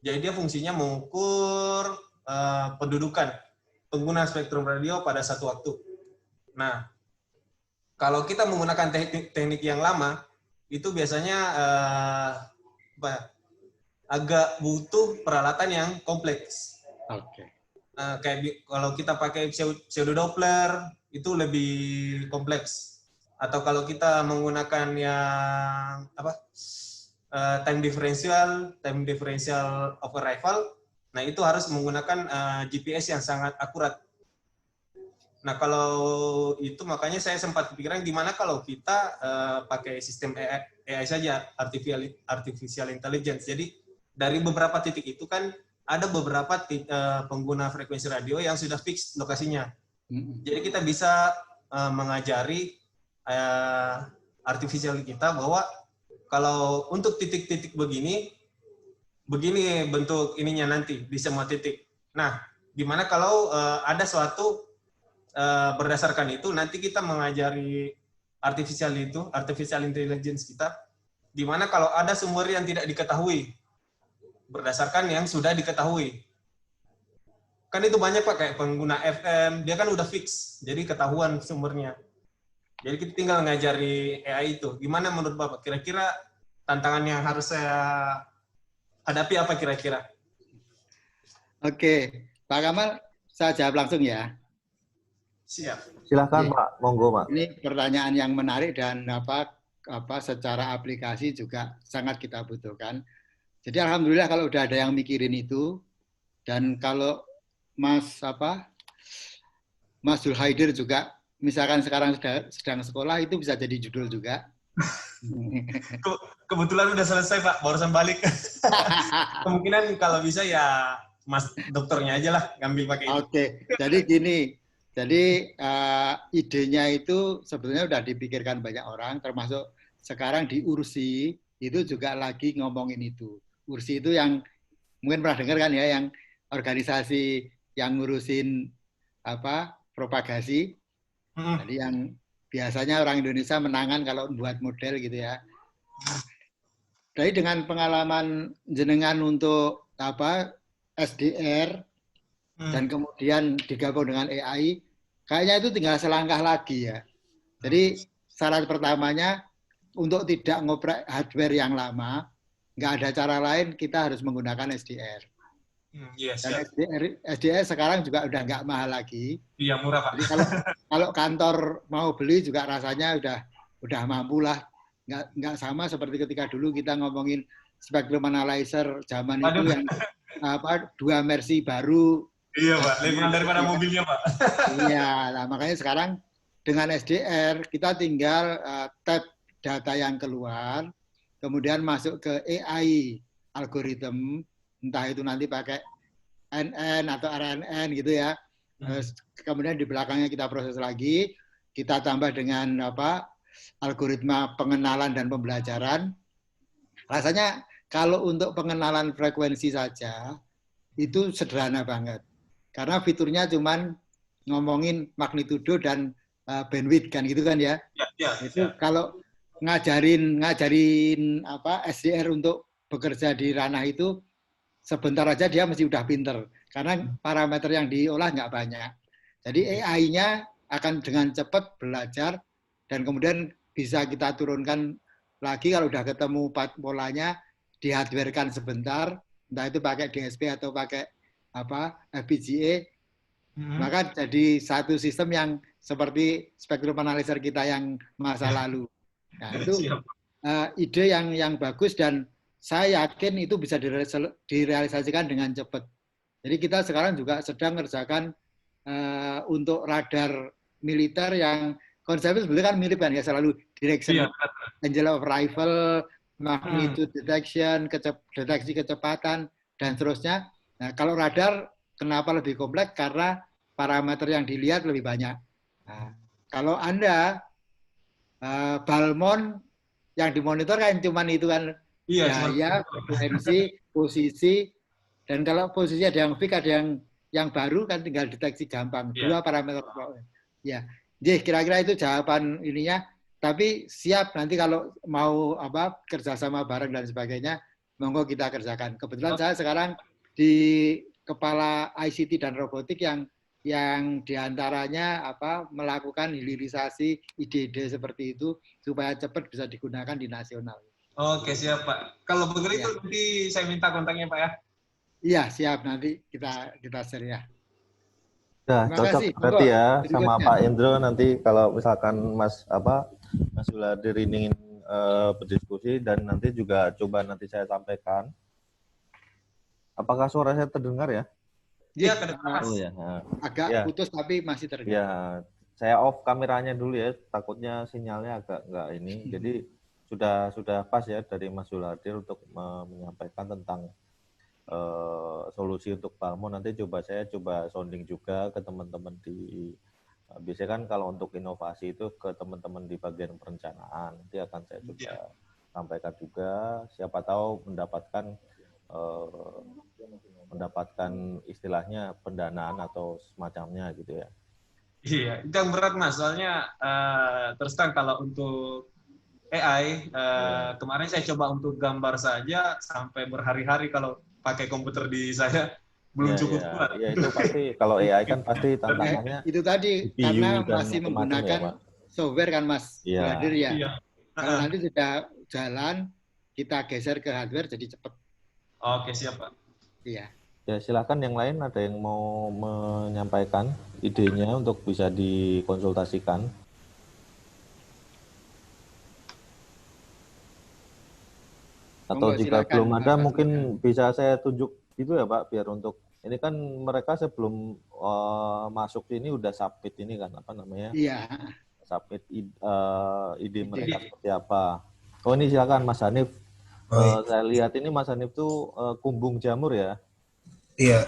Jadi dia fungsinya mengukur pendudukan pengguna spektrum radio pada satu waktu. Nah, kalau kita menggunakan teknik yang lama, itu biasanya agak butuh peralatan yang kompleks. Oke. Kayak kalau kita pakai pseudo Doppler, itu lebih kompleks. Atau kalau kita menggunakan yang time differential of arrival, nah itu harus menggunakan GPS yang sangat akurat. Nah kalau itu makanya saya sempat kepikiran gimana kalau kita pakai sistem AI saja, artificial intelligence. Jadi dari beberapa titik itu kan ada beberapa pengguna frekuensi radio yang sudah fix lokasinya. Jadi kita bisa mengajari artificial kita bahwa kalau untuk titik-titik begini bentuk ininya nanti di semua titik. Nah, gimana kalau ada suatu berdasarkan itu nanti kita mengajari artificial intelligence kita, gimana kalau ada sumber yang tidak diketahui berdasarkan yang sudah diketahui. Kan itu banyak Pak, kayak pengguna FM, dia kan udah fix, jadi ketahuan sumbernya. Jadi kita tinggal ngajari AI itu. Gimana menurut Bapak? Kira-kira tantangan yang harus saya hadapi apa kira-kira? Oke, Pak Kamal, saya jawab langsung ya. Siap. Silahkan Pak, monggo Pak. Ini pertanyaan yang menarik dan secara aplikasi juga sangat kita butuhkan. Jadi alhamdulillah kalau udah ada yang mikirin itu, dan kalau Mas Zul Haidir juga misalkan sekarang sedang sekolah, itu bisa jadi judul juga. Kebetulan udah selesai Pak, barusan balik. Kemungkinan kalau bisa ya Mas dokternya aja lah ngambil pakai itu. Oke, jadi gini. Jadi idenya itu sebetulnya udah dipikirkan banyak orang, termasuk sekarang di URSI itu juga lagi ngomongin itu. URSI itu yang mungkin pernah dengar kan ya, yang organisasi yang ngurusin propagasi. Jadi yang biasanya orang Indonesia menangan kalau buat model gitu ya. Jadi dengan pengalaman jenengan untuk SDR dan kemudian digabung dengan AI, kayaknya itu tinggal selangkah lagi ya. Jadi syarat pertamanya untuk tidak ngoprek hardware yang lama, nggak ada cara lain, kita harus menggunakan SDR. Yes, dan SDR sekarang juga udah nggak mahal lagi. Iya, murah Pak. Jadi kalau kantor mau beli juga rasanya udah mampu lah. Nggak sama seperti ketika dulu kita ngomongin spectrum analyzer zaman itu yang 2 Mercy baru. Iya Pak, lebih mahal daripada mobilnya Pak. Iya, nah makanya sekarang dengan SDR kita tinggal tap data yang keluar, kemudian masuk ke AI algoritma, entah itu nanti pakai NN atau RNN gitu ya. Kemudian di belakangnya kita proses lagi, kita tambah dengan algoritma pengenalan dan pembelajaran. Rasanya kalau untuk pengenalan frekuensi saja itu sederhana banget. Karena fiturnya cuman ngomongin magnitudo dan bandwidth kan gitu kan ya. Itu kalau ngajarin SDR untuk bekerja di ranah itu sebentar aja dia mesti udah pinter karena parameter yang diolah nggak banyak. Jadi AI-nya akan dengan cepat belajar dan kemudian bisa kita turunkan lagi kalau udah ketemu polanya, dihardwarekan sebentar, entah itu pakai DSP atau pakai FPGA, maka jadi satu sistem yang seperti spektrum analyzer kita yang masa lalu. Nah, itu ide yang bagus dan saya yakin itu bisa direalisasikan dengan cepat. Jadi kita sekarang juga sedang mengerjakan untuk radar militer yang konsepnya sebenarnya kan mirip kan ya, selalu direction angle of arrival, magnitude detection, deteksi kecepatan, dan seterusnya. Nah, kalau radar kenapa lebih kompleks? Karena parameter yang dilihat lebih banyak. Nah, kalau Anda Balmon yang dimonitor kan cuma itu kan, cahaya, frekuensi, posisi, dan kalau posisi ada yang fix, ada yang baru kan tinggal deteksi gampang. 2 parameter. Ya, jadi kira-kira itu jawaban ininya. Tapi siap nanti kalau mau kerjasama bareng dan sebagainya, monggo kita kerjakan. Kebetulan Oh, saya sekarang di kepala ICT dan robotik yang diantaranya melakukan hilirisasi ide-ide seperti itu supaya cepat bisa digunakan di nasional. oke, siap Pak. Kalau begitu Ya, nanti saya minta kontaknya Pak ya. iya siap, nanti kita share ya. Udah Terima cocok kasih. berarti Monggo ya sama berikutnya. Pak Indro nanti kalau misalkan Mas Wuladir ini ingin berdiskusi dan nanti juga coba nanti saya sampaikan. Apakah suara saya terdengar ya? Iya, Ih, kedengaran Mas. Oh ya. agak Ya, putus tapi masih terdengar. ya. Saya off kameranya dulu ya, takutnya sinyalnya agak enggak ini. Jadi sudah pas ya dari Mas Wuladir untuk menyampaikan tentang solusi untuk Palmo. Nanti saya coba sounding juga ke teman-teman di biasanya kan kalau untuk inovasi itu ke teman-teman di bagian perencanaan. Nanti akan saya coba sampaikan juga. Siapa tahu mendapatkan istilahnya pendanaan atau semacamnya gitu ya. Iya, itu yang berat Mas. Soalnya terus terang kalau untuk AI, kemarin saya coba untuk gambar saja sampai berhari-hari kalau pakai komputer di saya belum cukup kuat. Ya itu pasti kalau AI kan pasti tantangannya Itu tadi karena CPU dan masih macam-macam ya, menggunakan Pak. software kan Mas Iya. Bladir ya. Iya. Kalau nanti sudah jalan, kita geser ke hardware jadi cepat. Oke, siap Pak. Iya. Ya silakan yang lain ada yang mau menyampaikan idenya untuk bisa dikonsultasikan. Atau Monggo, jika silakan, belum ada Mas mungkin Yuda. bisa saya tunjuk itu ya Pak, biar untuk ini kan mereka sebelum masuk sini udah submit ini kan apa namanya? Iya. Submit ide mereka Ide. seperti apa. Oh ini silakan Mas Hanif. Oh, Saya lihat ini Mas Hanif tuh kumbung jamur ya. iya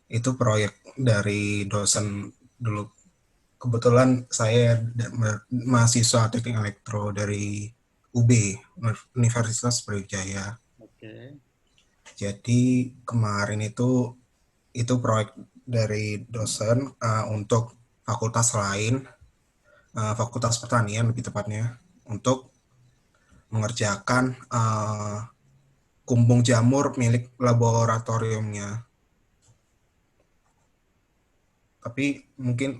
itu proyek dari dosen dulu. Kebetulan saya mahasiswa teknik elektro dari UB, Universitas Brawijaya. Oke. Jadi kemarin itu proyek dari dosen untuk fakultas lain, fakultas pertanian lebih tepatnya, untuk mengerjakan kumbung jamur milik laboratoriumnya. Tapi mungkin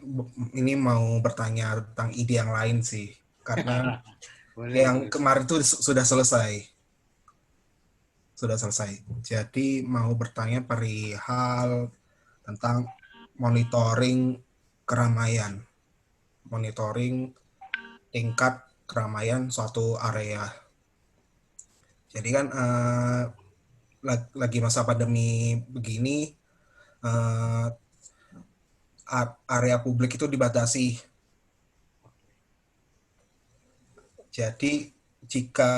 ini mau bertanya tentang ide yang lain sih, karena yang kemarin itu sudah selesai. Jadi mau bertanya perihal tentang monitoring keramaian, monitoring tingkat keramaian suatu area. Jadi kan lagi masa pandemi begini, area publik itu dibatasi. Jadi jika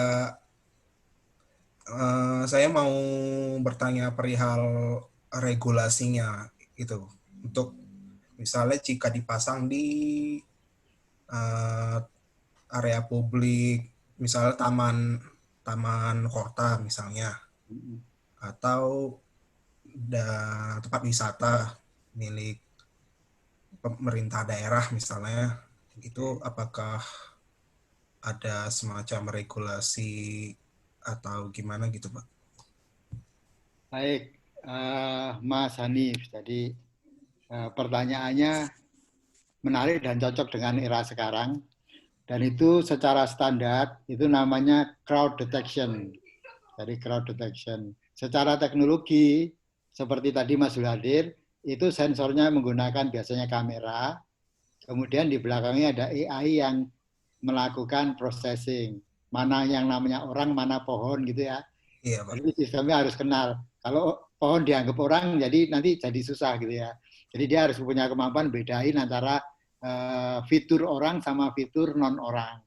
saya mau bertanya perihal regulasinya itu, untuk misalnya jika dipasang di area publik, misalnya taman kota misalnya, atau tempat wisata milik pemerintah daerah misalnya, itu apakah ada semacam regulasi atau gimana gitu Pak? Baik, Mas Hanif. Jadi pertanyaannya menarik dan cocok dengan era sekarang. Dan itu secara standar itu namanya crowd detection. Jadi crowd detection. Secara teknologi seperti tadi Mas Zuladir, itu sensornya menggunakan biasanya kamera. Kemudian di belakangnya ada AI yang melakukan processing. Mana yang namanya orang, mana pohon gitu ya. Iya Pak. Jadi sistemnya harus kenal. Kalau pohon dianggap orang, jadi nanti jadi susah gitu ya. Jadi dia harus punya kemampuan bedain antara fitur orang sama fitur non orang.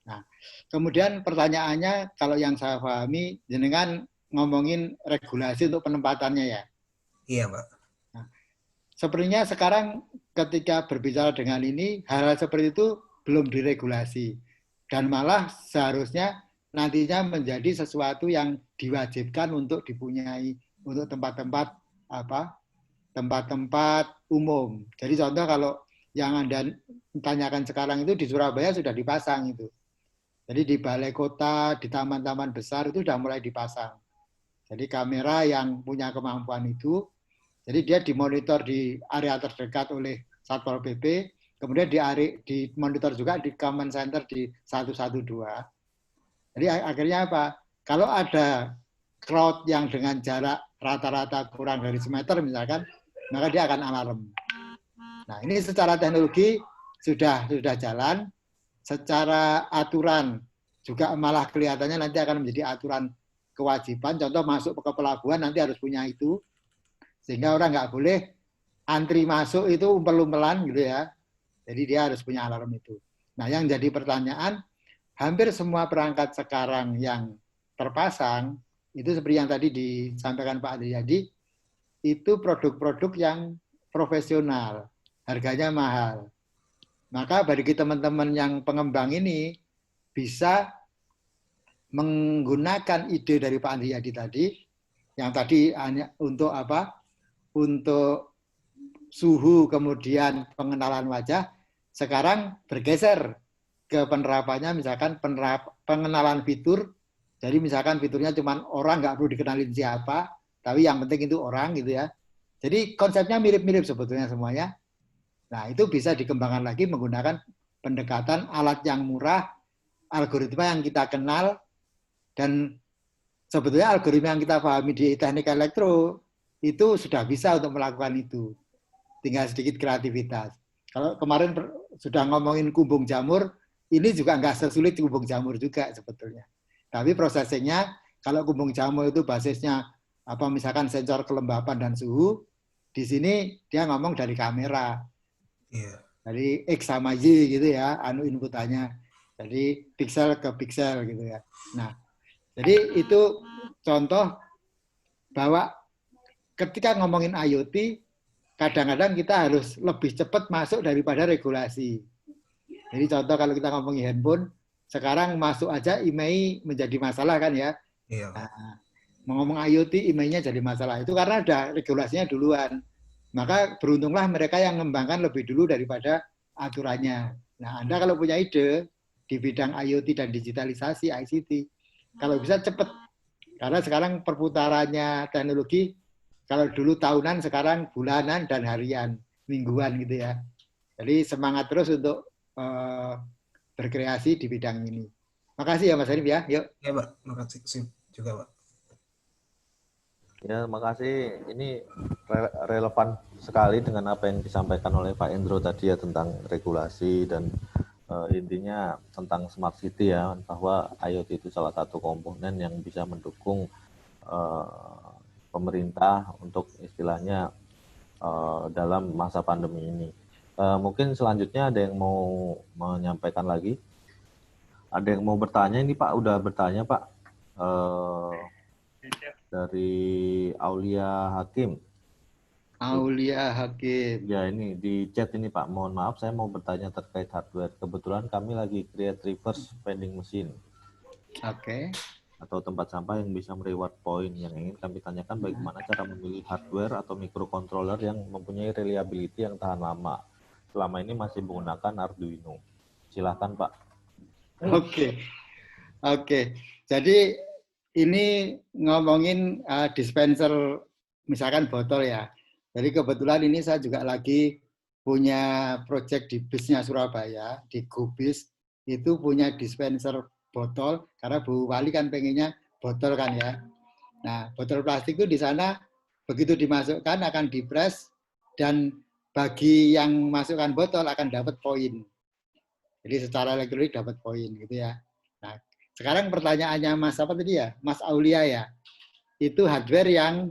Nah, kemudian pertanyaannya kalau yang saya pahami, jenengan ngomongin regulasi untuk penempatannya ya. Iya Pak. Nah, sepertinya sekarang ketika berbicara dengan ini, hal-hal seperti itu belum diregulasi dan malah seharusnya nantinya menjadi sesuatu yang diwajibkan untuk dipunyai untuk tempat-tempat tempat-tempat umum. Jadi contoh kalau yang Anda tanyakan sekarang itu di Surabaya sudah dipasang itu. Jadi di balai kota, di taman-taman besar itu sudah mulai dipasang. Jadi kamera yang punya kemampuan itu, jadi dia dimonitor di area terdekat oleh Satpol PP, kemudian dimonitor juga di command center di 112. Jadi akhirnya apa? Kalau ada crowd yang dengan jarak rata-rata kurang dari semeter misalkan, maka dia akan alarm. Nah, ini secara teknologi sudah jalan, secara aturan juga malah kelihatannya nanti akan menjadi aturan kewajiban. Contoh masuk ke pelabuhan nanti harus punya itu, sehingga orang nggak boleh antri masuk itu umpel-umpelan gitu ya. Jadi dia harus punya alarm itu. Nah, yang jadi pertanyaan, hampir semua perangkat sekarang yang terpasang, itu seperti yang tadi disampaikan Pak Adriyadi, itu produk-produk yang profesional, harganya mahal. Maka bagi teman-teman yang pengembang ini bisa menggunakan ide dari Pak Adriyadi tadi, yang tadi hanya untuk apa? Untuk suhu kemudian pengenalan wajah, sekarang bergeser ke penerapannya misalkan pengenalan fitur. Jadi misalkan fiturnya cuma orang, nggak perlu dikenalin siapa, tapi yang penting itu orang gitu ya. Jadi konsepnya mirip-mirip sebetulnya semuanya. Nah, itu bisa dikembangkan lagi menggunakan pendekatan alat yang murah, algoritma yang kita kenal, dan sebetulnya algoritma yang kita pahami di teknik elektro itu sudah bisa untuk melakukan itu. Tinggal sedikit kreativitas. Kalau kemarin sudah ngomongin kumbung jamur, ini juga nggak sesulit kumbung jamur juga sebetulnya. Tapi prosesnya, kalau kumbung jamur itu basisnya apa misalkan sensor kelembapan dan suhu, di sini dia ngomong dari kamera. Dari X sama Y gitu ya, inputannya. Jadi piksel ke piksel gitu ya. Nah, jadi itu contoh bahwa ketika ngomongin IoT, kadang-kadang kita harus lebih cepat masuk daripada regulasi. Jadi contoh kalau kita ngomongin handphone, sekarang masuk aja IMEI menjadi masalah kan ya. Iya. Nah, ngomong IoT, IMEI-nya jadi masalah. Itu karena ada regulasinya duluan. Maka beruntunglah mereka yang mengembangkan lebih dulu daripada aturannya. Nah, Anda kalau punya ide di bidang IoT dan digitalisasi, ICT, kalau bisa cepat. Karena sekarang perputarannya teknologi, kalau dulu tahunan, sekarang bulanan dan harian, mingguan gitu ya. Jadi semangat terus untuk berkreasi di bidang ini. Makasih ya Mas Arif ya. Yuk. Ya Pak, makasih juga Pak. Ya, makasih. Ini relevan sekali dengan apa yang disampaikan oleh Pak Endro tadi ya tentang regulasi dan intinya tentang smart city ya, bahwa IoT itu salah satu komponen yang bisa mendukung pemerintah untuk istilahnya dalam masa pandemi ini. Mungkin selanjutnya ada yang mau menyampaikan lagi? Ada yang mau bertanya? Ini Pak udah bertanya Pak. Dari Aulia Hakim. Aulia Hakim. Ya ini di chat ini Pak, mohon maaf saya mau bertanya terkait hardware. Kebetulan kami lagi create reverse vending machine. Oke. Atau tempat sampah yang bisa mereward point. Yang ingin kami tanyakan bagaimana cara memilih hardware atau microcontroller yang mempunyai reliability yang tahan lama. Selama ini masih menggunakan Arduino. Silahkan Pak. Oke. Jadi ini ngomongin dispenser misalkan botol ya. Jadi kebetulan ini saya juga lagi punya proyek di BIS-nya Surabaya, di GoBIS, itu punya dispenser botol, karena Bu Wali kan pengennya botol kan ya. Nah, botol plastik itu di sana begitu dimasukkan akan dipres, dan bagi yang masukkan botol akan dapat poin. Jadi secara elektronik dapat poin gitu ya. Nah, sekarang pertanyaannya Mas apa tadi ya? Mas Aulia ya. Itu hardware yang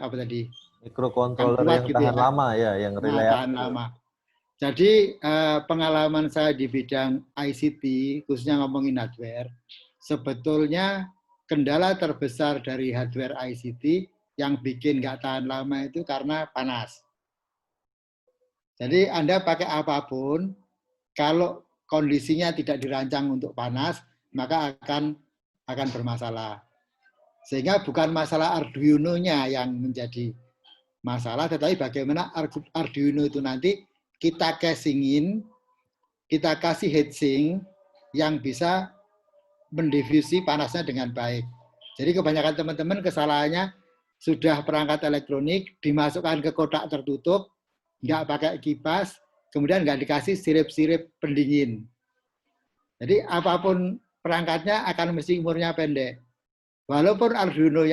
apa tadi? Microcontroller yang gitu tahan ya. lama ya, yang reliable. Tahan lama. Jadi pengalaman saya di bidang ICT, khususnya ngomongin hardware, sebetulnya kendala terbesar dari hardware ICT yang bikin nggak tahan lama itu karena panas. Jadi Anda pakai apapun, kalau kondisinya tidak dirancang untuk panas, maka akan bermasalah. Sehingga bukan masalah Arduino-nya yang menjadi masalah, tetapi bagaimana Arduino itu nanti kita casingin, kita kasih heatsink, yang bisa mendifusi panasnya dengan baik. Jadi kebanyakan teman-teman kesalahannya sudah perangkat elektronik dimasukkan ke kotak tertutup, nggak pakai kipas, kemudian nggak dikasih sirip-sirip pendingin. Jadi apapun perangkatnya akan mesti umurnya pendek. Walaupun Arduino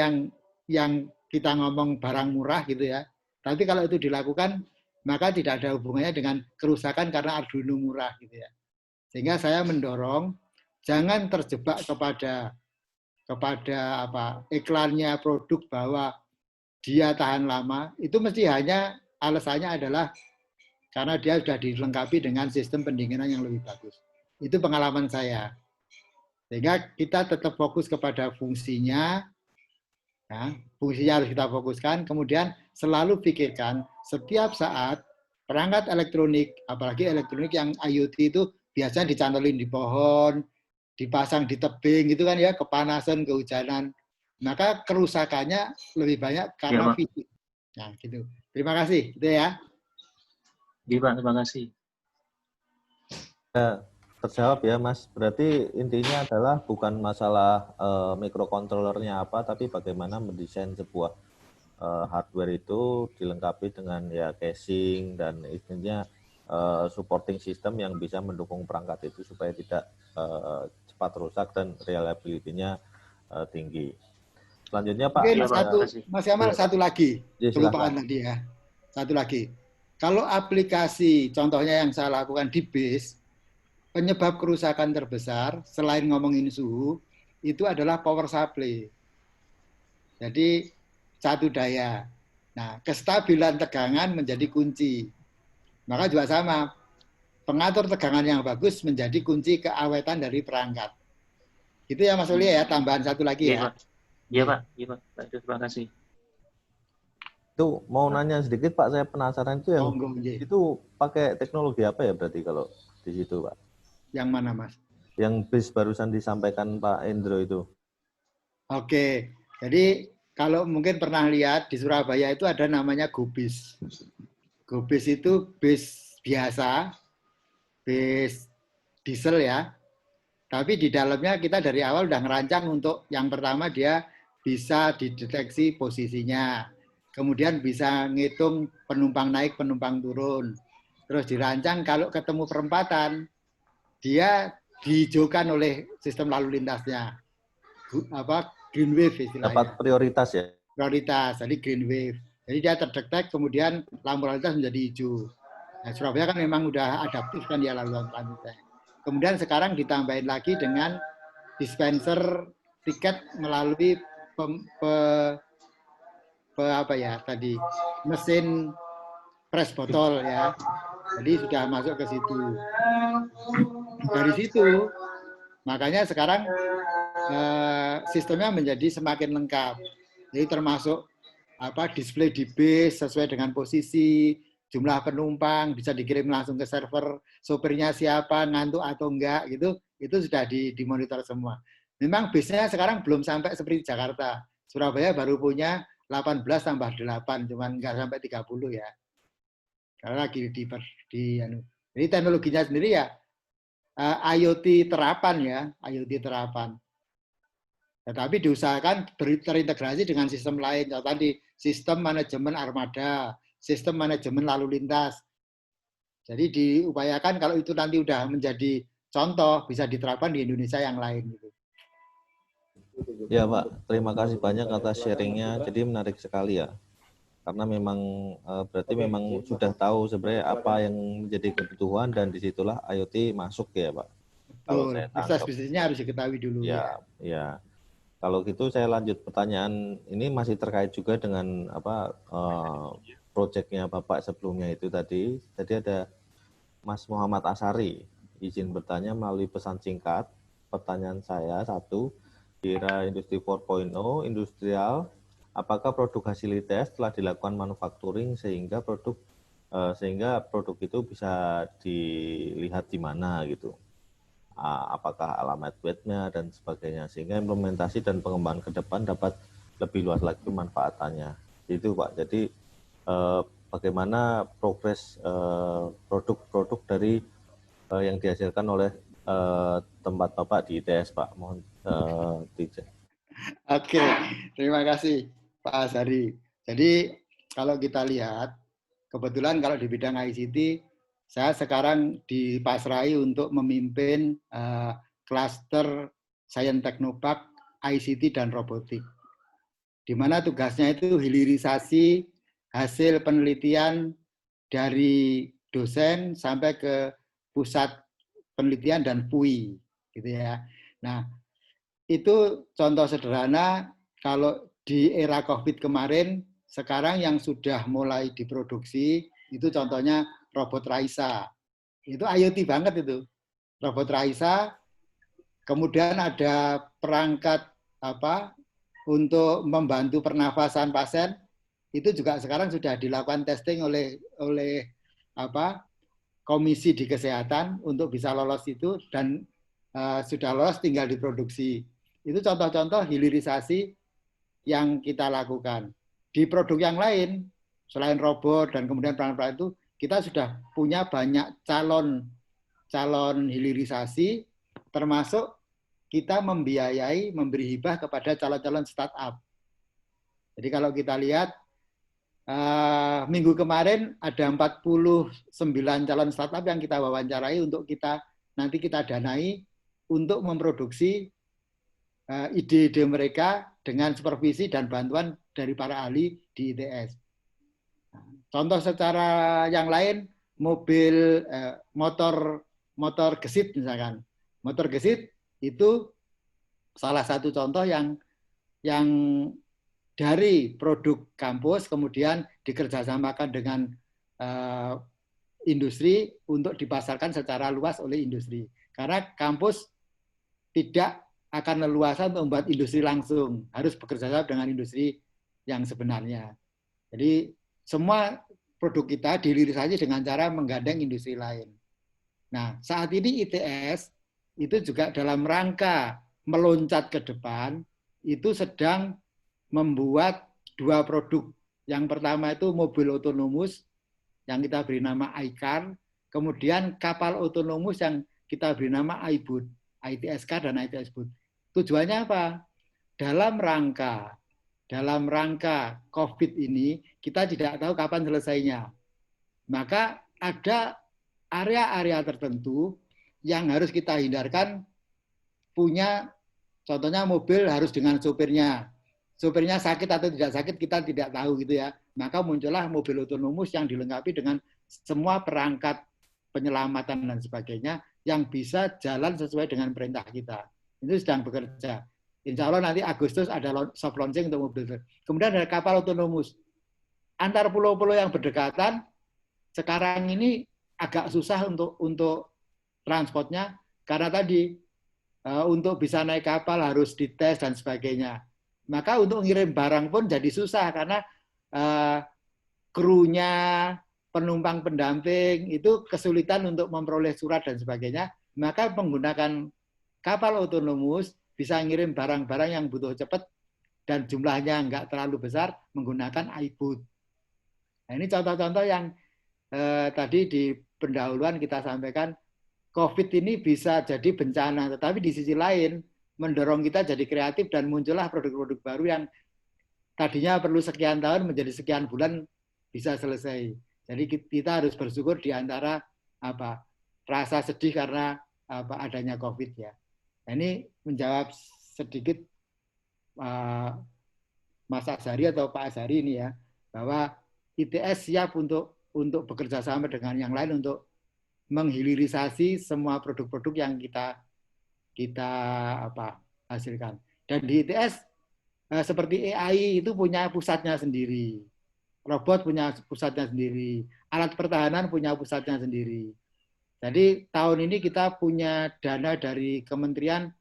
yang kita ngomong barang murah gitu ya, tapi kalau itu dilakukan maka tidak ada hubungannya dengan kerusakan karena Arduino murah gitu ya. Sehingga saya mendorong jangan terjebak kepada iklannya produk bahwa dia tahan lama, itu mesti hanya alasannya adalah karena dia sudah dilengkapi dengan sistem pendinginan yang lebih bagus. Itu pengalaman saya. Sehingga kita tetap fokus kepada fungsinya, ya, fungsinya harus kita fokuskan, kemudian selalu pikirkan setiap saat perangkat elektronik, apalagi elektronik yang IoT itu biasanya dicantolin di pohon, dipasang di tebing gitu kan ya, kepanasan, kehujanan. Maka kerusakannya lebih banyak karena fisik. Nah, gitu. Terima kasih, gitu ya. Iya, Pak, terima kasih. Ya, terjawab ya, Mas. Berarti intinya adalah bukan masalah microcontrollernya apa, tapi bagaimana mendesain sebuah hardware itu dilengkapi dengan ya casing dan istilahnya supporting system yang bisa mendukung perangkat itu supaya tidak cepat rusak dan reliability-nya tinggi. Selanjutnya Pak. Mungkin Mas Yamal satu lagi, kelupaan tadi ya. Satu lagi. Kalau aplikasi, contohnya yang saya lakukan di BASE, penyebab kerusakan terbesar selain ngomongin suhu, itu adalah power supply. Jadi satu daya. Nah, kestabilan tegangan menjadi kunci. Maka juga sama, pengatur tegangan yang bagus menjadi kunci keawetan dari perangkat. Itu ya Mas Uli ya, tambahan satu lagi ya. Iya Pak, iya Pak. Terima kasih. Itu mau nanya sedikit Pak, saya penasaran itu yang itu pakai teknologi apa ya berarti kalau di situ Pak? Yang mana Mas? Yang BASE barusan disampaikan Pak Endro itu. Oke, jadi kalau mungkin pernah lihat di Surabaya itu ada namanya GoBASE. GoBASE itu base biasa, base diesel ya. Tapi di dalamnya kita dari awal udah ngerancang untuk yang pertama dia bisa dideteksi posisinya. Kemudian bisa ngitung penumpang naik, penumpang turun. Terus dirancang kalau ketemu perempatan, dia dihijaukan oleh sistem lalu lintasnya. Green wave istilahnya. Dapat prioritas ya? Prioritas, jadi green wave. Jadi dia terdetek, kemudian lampu lalu lintas menjadi hijau. Nah, Surabaya kan memang udah adaptif kan dia lalu lintasnya. Kemudian sekarang ditambahin lagi dengan dispenser tiket melalui mesin press botol ya. Jadi sudah masuk ke situ. Dari situ, makanya sekarang sistemnya menjadi semakin lengkap. Jadi termasuk display di base sesuai dengan posisi, jumlah penumpang bisa dikirim langsung ke server, sopirnya siapa, ngantuk atau enggak gitu, itu sudah dimonitor semua. Memang base-nya sekarang belum sampai seperti Jakarta. Surabaya baru punya 18 tambah 8, cuman enggak sampai 30 ya. Karena lagi jadi teknologinya sendiri ya IoT terapan ya, IoT terapan. Tetapi diusahakan terintegrasi dengan sistem lain. Tadi sistem manajemen armada, sistem manajemen lalu lintas. Jadi diupayakan kalau itu nanti udah menjadi contoh bisa diterapkan di Indonesia yang lain gitu. Ya Pak, terima kasih banyak atas sharingnya. Jadi menarik sekali ya. Karena memang berarti memang sudah tahu sebenarnya apa yang menjadi kebutuhan dan disitulah IoT masuk ya Pak. Kalau saya tangkap. Bisnisnya harus diketahui dulu ya. Ya. Kalau gitu saya lanjut pertanyaan ini masih terkait juga dengan proyeknya Bapak sebelumnya itu tadi. Tadi ada Mas Muhammad Asari izin bertanya melalui pesan singkat. Pertanyaan saya satu, di era industri 4.0 industrial, apakah produk hasil tes telah dilakukan manufacturing sehingga produk itu bisa dilihat di mana gitu? Apakah alamat webnya dan sebagainya, sehingga implementasi dan pengembangan ke depan dapat lebih luas lagi manfaatannya. Itu Pak. Jadi bagaimana progres produk-produk dari yang dihasilkan oleh tempat Bapak di ITS, Pak. Mohon dicek. Oke, terima kasih Pak Azhari. Jadi kalau kita lihat, kebetulan kalau di bidang ICT, saya sekarang dipasrahi untuk memimpin klaster Science Technopark ICT dan Robotik, di mana tugasnya itu hilirisasi hasil penelitian dari dosen sampai ke pusat penelitian dan PUI, gitu ya. Nah, itu contoh sederhana kalau di era COVID kemarin, sekarang yang sudah mulai diproduksi, itu contohnya robot Raisa. Itu IoT banget itu. Robot Raisa, kemudian ada perangkat untuk membantu pernafasan pasien, itu juga sekarang sudah dilakukan testing oleh komisi di kesehatan untuk bisa lolos itu, dan sudah lolos tinggal diproduksi. Itu contoh-contoh hilirisasi yang kita lakukan. Di produk yang lain, selain robot dan kemudian perangkat itu, kita sudah punya banyak calon hilirisasi, termasuk kita membiayai, memberi hibah kepada calon-calon startup. Jadi kalau kita lihat, minggu kemarin ada 49 calon startup yang kita wawancarai untuk nanti kita danai untuk memproduksi ide-ide mereka dengan supervisi dan bantuan dari para ahli di ITS. Contoh secara yang lain, motor gesit misalkan. Motor gesit itu salah satu contoh yang dari produk kampus kemudian dikerjasamakan dengan industri untuk dipasarkan secara luas oleh industri. Karena kampus tidak akan leluasa untuk membuat industri langsung, harus bekerja sama dengan industri yang sebenarnya. Jadi semua produk kita dihilirisasi dengan cara menggandeng industri lain. Nah, saat ini ITS itu juga dalam rangka meloncat ke depan, itu sedang membuat 2 produk. Yang pertama itu mobil otonomus yang kita beri nama iCar, kemudian kapal otonomus yang kita beri nama iBoat. ITS-Car dan ITS Boot. Tujuannya apa? Dalam rangka COVID ini, kita tidak tahu kapan selesainya. Maka ada area-area tertentu yang harus kita hindarkan, punya, contohnya mobil harus dengan sopirnya. Sopirnya sakit atau tidak sakit, kita tidak tahu gitu ya. Maka muncullah mobil otonomus yang dilengkapi dengan semua perangkat penyelamatan dan sebagainya, yang bisa jalan sesuai dengan perintah kita. Itu sedang bekerja. Insya Allah nanti Agustus ada soft launching untuk mobil. Kemudian ada kapal otonomus. Antar pulau-pulau yang berdekatan, sekarang ini agak susah untuk transportnya, karena tadi untuk bisa naik kapal harus dites dan sebagainya. Maka untuk ngirim barang pun jadi susah, karena krunya, penumpang pendamping itu kesulitan untuk memperoleh surat dan sebagainya, maka menggunakan kapal otonomus bisa ngirim barang-barang yang butuh cepat dan jumlahnya nggak terlalu besar menggunakan iBoat. Nah, ini contoh-contoh yang tadi di pendahuluan kita sampaikan, COVID ini bisa jadi bencana, tetapi di sisi lain mendorong kita jadi kreatif dan muncullah produk-produk baru yang tadinya perlu sekian tahun menjadi sekian bulan bisa selesai. Jadi kita harus bersyukur di antara rasa sedih karena adanya COVID ya. Nah, ini menjawab sedikit Mas Azhari atau Pak Azhari ini ya, bahwa ITS siap untuk bekerja sama dengan yang lain untuk menghilirisasi semua produk-produk yang kita hasilkan. Dan di ITS seperti AI itu punya pusatnya sendiri. Robot punya pusatnya sendiri, alat pertahanan punya pusatnya sendiri. Jadi tahun ini kita punya dana dari kementerian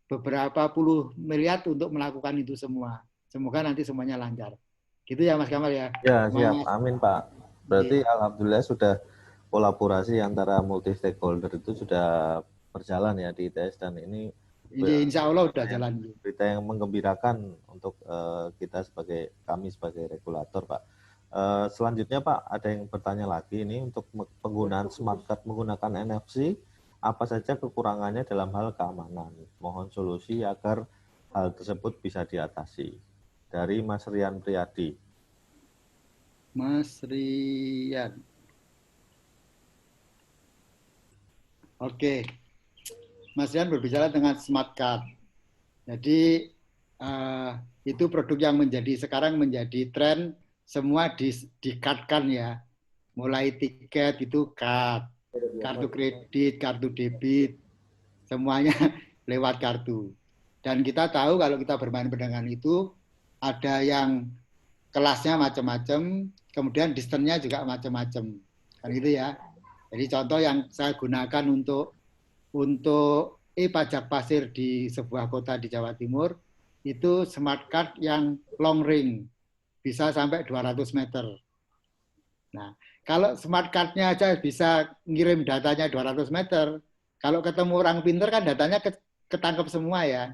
beberapa puluh miliar untuk melakukan itu semua. Semoga nanti semuanya lancar. Gitu ya Mas Kamal ya. Ya, siap. Amin Pak. Berarti ya. Alhamdulillah sudah kolaborasi antara multi stakeholder itu sudah berjalan ya di ITS, dan ini insya Allah sudah jalan. Berita yang menggembirakan untuk kami sebagai regulator Pak. Selanjutnya Pak, ada yang bertanya lagi ini untuk penggunaan smart card menggunakan NFC apa saja kekurangannya dalam hal keamanan. Mohon solusi agar hal tersebut bisa diatasi. Dari Mas Rian Priyadi. Mas Rian. Oke. Mas Rian berbicara dengan smart card. Jadi itu produk yang sekarang menjadi tren, semua di-card-kan ya. Mulai tiket itu card, kartu kredit, kartu debit, semuanya lewat kartu. Dan kita tahu kalau kita bermain dengan itu, ada yang kelasnya macam-macam, kemudian distance-nya juga macam-macam. Kan gitu ya. Jadi contoh yang saya gunakan untuk pajak pasir di sebuah kota di Jawa Timur, itu smart card yang long ring, bisa sampai 200 meter. Nah, kalau smart card-nya aja bisa ngirim datanya 200 meter, kalau ketemu orang pinter kan datanya ketangkep semua ya.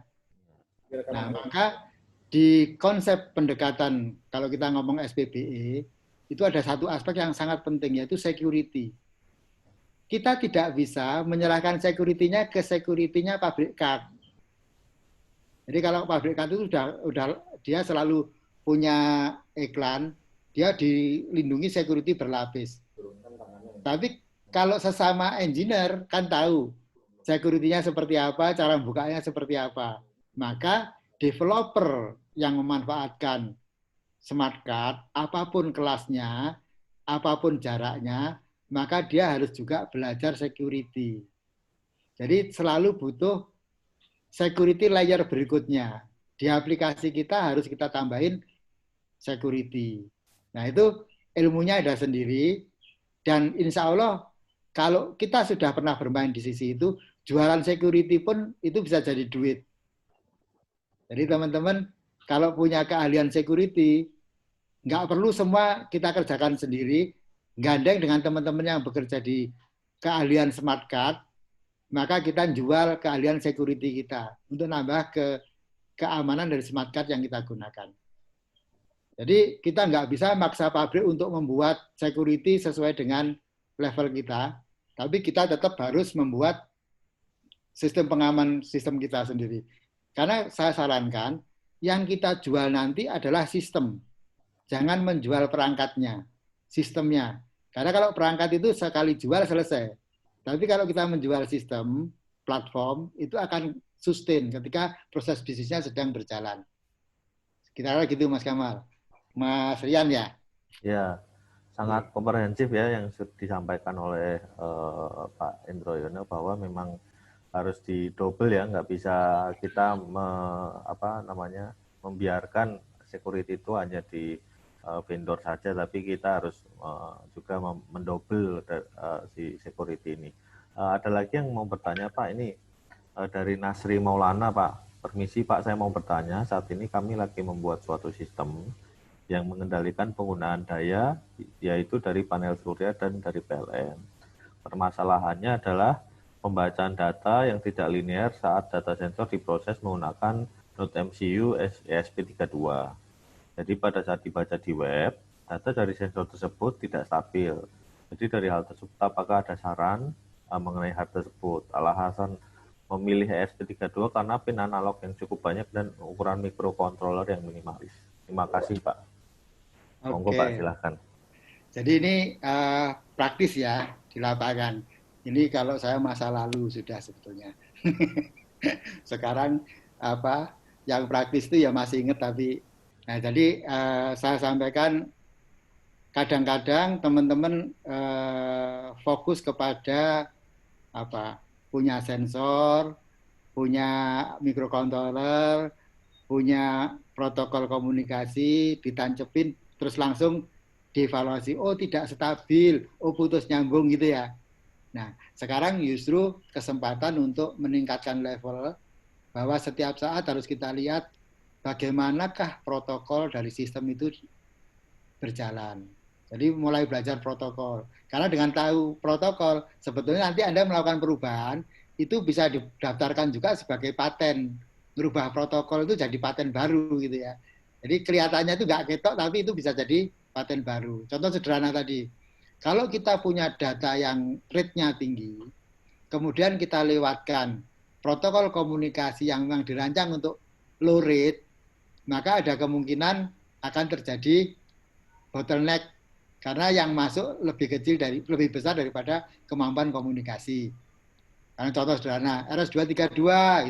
Nah, maka di konsep pendekatan, kalau kita ngomong SPBE, itu ada satu aspek yang sangat penting, yaitu security. Kita tidak bisa menyerahkan security-nya ke security-nya pabrik card. Jadi kalau pabrik card itu udah dia selalu punya iklan, dia dilindungi security berlapis. Tapi kalau sesama engineer kan tahu security-nya seperti apa, cara bukanya seperti apa. Maka developer yang memanfaatkan smart card, apapun kelasnya, apapun jaraknya, maka dia harus juga belajar security. Jadi selalu butuh security layer berikutnya. Di aplikasi kita harus kita tambahin security. Nah itu ilmunya ada sendiri, dan insya Allah kalau kita sudah pernah bermain di sisi itu, jualan security pun itu bisa jadi duit. Jadi teman-teman kalau punya keahlian security, nggak perlu semua kita kerjakan sendiri, gandeng dengan teman-teman yang bekerja di keahlian smart card, maka kita jual keahlian security kita untuk nambah keamanan dari smart card yang kita gunakan. Jadi kita nggak bisa maksa pabrik untuk membuat security sesuai dengan level kita, tapi kita tetap harus membuat sistem pengaman sistem kita sendiri. Karena saya sarankan, yang kita jual nanti adalah sistem. Jangan menjual perangkatnya, sistemnya. Karena kalau perangkat itu sekali jual selesai. Tapi kalau kita menjual sistem, platform, itu akan sustain ketika proses bisnisnya sedang berjalan. Kira-kira gitu Mas Kamal. Mas Rian ya? Ya, sangat komprehensif ya yang disampaikan oleh Pak Indroyono, bahwa memang harus didouble ya, nggak bisa kita membiarkan security itu hanya di vendor saja, tapi kita harus juga mendouble si security ini. Ada lagi yang mau bertanya Pak, ini dari Nasri Maulana Pak. Permisi Pak, saya mau bertanya, saat ini kami lagi membuat suatu sistem yang mengendalikan penggunaan daya, yaitu dari panel surya dan dari PLN. Permasalahannya adalah pembacaan data yang tidak linear saat data sensor diproses menggunakan Node MCU ESP32. Jadi pada saat dibaca di web, data dari sensor tersebut tidak stabil. Jadi dari hal tersebut, apakah ada saran mengenai hal tersebut? Alasan memilih ESP32 karena pin analog yang cukup banyak dan ukuran microcontroller yang minimalis. Terima kasih Pak. Monggo Pak, silahkan. Jadi ini praktis ya di lapangan. Ini kalau saya masa lalu sudah sebetulnya. Sekarang yang praktis itu ya masih ingat, tapi nah jadi saya sampaikan kadang-kadang teman-teman fokus kepada punya sensor, punya microcontroller, punya protokol komunikasi, ditancepin terus langsung dievaluasi, oh tidak stabil, oh putus nyambung gitu ya. Nah, sekarang justru kesempatan untuk meningkatkan level, bahwa setiap saat harus kita lihat bagaimanakah protokol dari sistem itu berjalan. Jadi mulai belajar protokol. Karena dengan tahu protokol, sebetulnya nanti Anda melakukan perubahan, itu bisa didaftarkan juga sebagai paten. Merubah protokol itu jadi paten baru gitu ya. Jadi kelihatannya itu nggak ketok, tapi itu bisa jadi paten baru. Contoh sederhana tadi, kalau kita punya data yang rate-nya tinggi, kemudian kita lewatkan protokol komunikasi yang memang dirancang untuk low rate, maka ada kemungkinan akan terjadi bottleneck karena yang masuk lebih besar daripada kemampuan komunikasi. Karena contoh sederhana, RS-232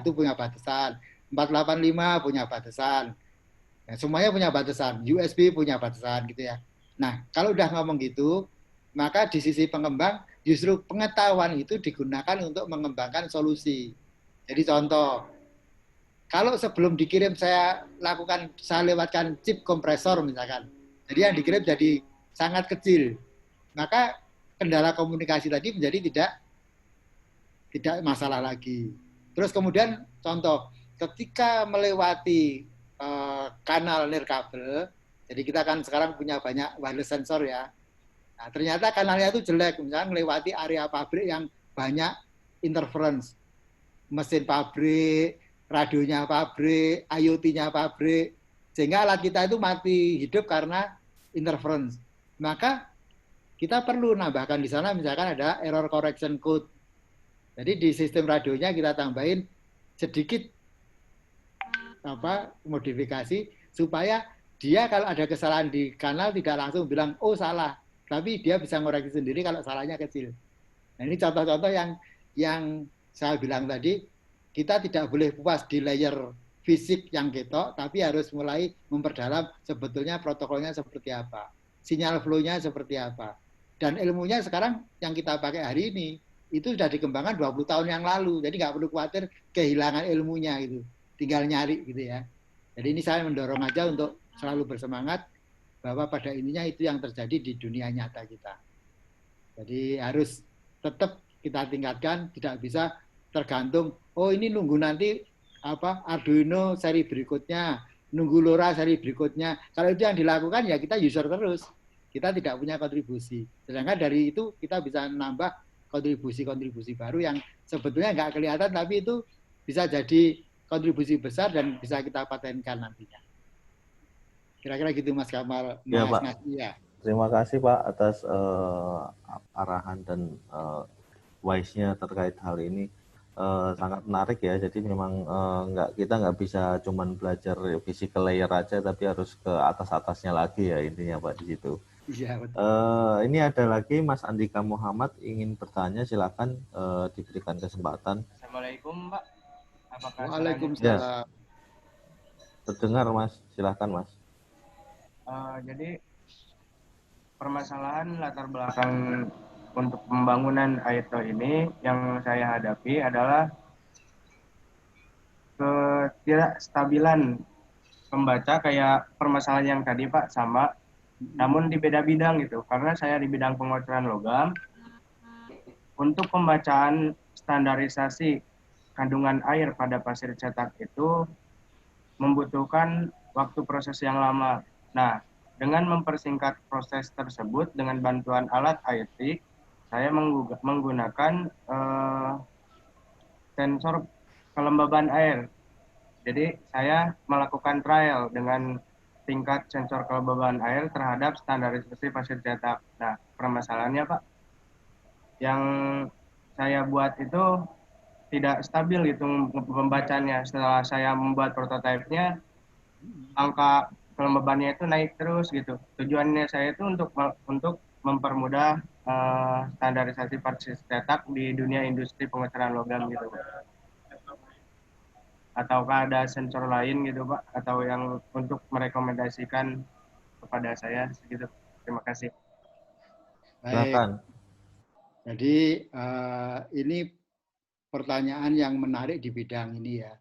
itu punya batasan, 485 punya batasan, ya, semuanya punya batasan, USB punya batasan gitu ya. Nah, kalau udah ngomong gitu, maka di sisi pengembang justru pengetahuan itu digunakan untuk mengembangkan solusi. Jadi contoh, kalau sebelum dikirim saya lewatkan chip kompresor misalkan, jadi yang dikirim jadi sangat kecil, maka kendala komunikasi tadi menjadi tidak masalah lagi. Terus kemudian contoh, ketika melewati kanal nirkabel, jadi kita kan sekarang punya banyak wireless sensor ya. Nah, ternyata kanalnya itu jelek, misalnya melewati area pabrik yang banyak interference, mesin pabrik, radionya pabrik, IoT-nya pabrik, sehingga alat kita itu mati hidup karena interference. Maka kita perlu nambahkan di sana misalkan ada error correction code. Jadi di sistem radionya kita tambahin sedikit modifikasi supaya dia kalau ada kesalahan di kanal tidak langsung bilang oh salah, tapi dia bisa ngoreksi sendiri kalau salahnya kecil. Nah, ini contoh-contoh yang saya bilang tadi, kita tidak boleh puas di layer fisik yang ketok, tapi harus mulai memperdalam sebetulnya protokolnya seperti apa, sinyal flow-nya seperti apa. Dan ilmunya sekarang yang kita pakai hari ini, itu sudah dikembangkan 20 tahun yang lalu, jadi nggak perlu khawatir kehilangan ilmunya gitu, tinggal nyari gitu ya. Jadi ini saya mendorong aja untuk selalu bersemangat, bahwa pada intinya itu yang terjadi di dunia nyata kita. Jadi harus tetap kita tingkatkan, tidak bisa tergantung, oh ini nunggu nanti Arduino seri berikutnya, nunggu LoRa seri berikutnya. Kalau itu yang dilakukan ya kita user terus, kita tidak punya kontribusi. Sedangkan dari itu kita bisa menambah kontribusi-kontribusi baru yang sebetulnya nggak kelihatan, tapi itu bisa jadi kontribusi besar dan bisa kita patenkan nantinya. Kira-kira gitu Mas Kamal. Ya, Pak. Ya. Terima kasih Pak atas arahan dan wise-nya terkait hal ini. Sangat menarik ya. Jadi memang kita nggak bisa cuman belajar physical layer aja, tapi harus ke atas-atasnya lagi ya intinya Pak di situ. Iya, betul. Ini ada lagi Mas Andika Muhammad ingin bertanya, silakan diberikan kesempatan. Assalamualaikum Pak. Apakah Waalaikumsalam. Ya. Terdengar Mas, silakan Mas. Jadi permasalahan latar belakang untuk pembangunan Airto ini yang saya hadapi adalah ketidakstabilan pembaca, kayak permasalahan yang tadi Pak sama, namun di beda bidang gitu. Karena saya di bidang pengocoran logam, untuk pembacaan standarisasi kandungan air pada pasir cetak itu membutuhkan waktu proses yang lama. Nah, dengan mempersingkat proses tersebut dengan bantuan alat IoT, saya menggunakan sensor kelembaban air. Jadi saya melakukan trial dengan tingkat sensor kelembaban air terhadap standarisasi pasir cetak. Nah, permasalahannya Pak, yang saya buat itu tidak stabil gitu pembacanya. Setelah saya membuat prototipenya, angka kelembabannya itu naik terus gitu. Tujuannya saya itu untuk mempermudah standarisasi pasir cetak di dunia industri pengocoran logam gitu. Ataukah ada sensor lain gitu Pak, atau yang untuk merekomendasikan kepada saya segitu. Terima kasih. Silakan. Jadi ini pertanyaan yang menarik di bidang ini ya.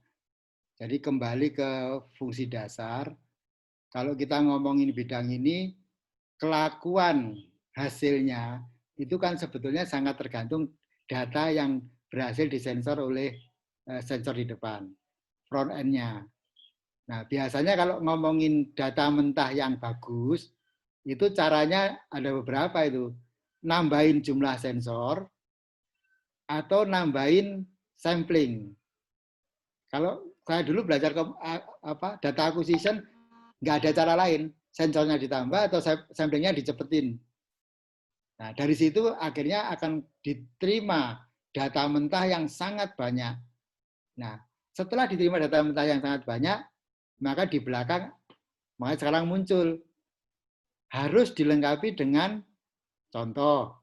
Jadi kembali ke fungsi dasar. Kalau kita ngomongin bidang ini, kelakuan hasilnya itu kan sebetulnya sangat tergantung data yang berhasil disensor oleh sensor di depan, front end-nya. Nah, biasanya kalau ngomongin data mentah yang bagus, itu caranya ada beberapa itu. Nambahin jumlah sensor atau nambahin sampling. Kalau saya dulu belajar data acquisition, nggak ada cara lain, sensornya ditambah atau samplingnya dicepetin. Nah, dari situ akhirnya akan diterima data mentah yang sangat banyak. Nah, setelah diterima data mentah yang sangat banyak, maka di belakang, makanya sekarang muncul, harus dilengkapi dengan contoh.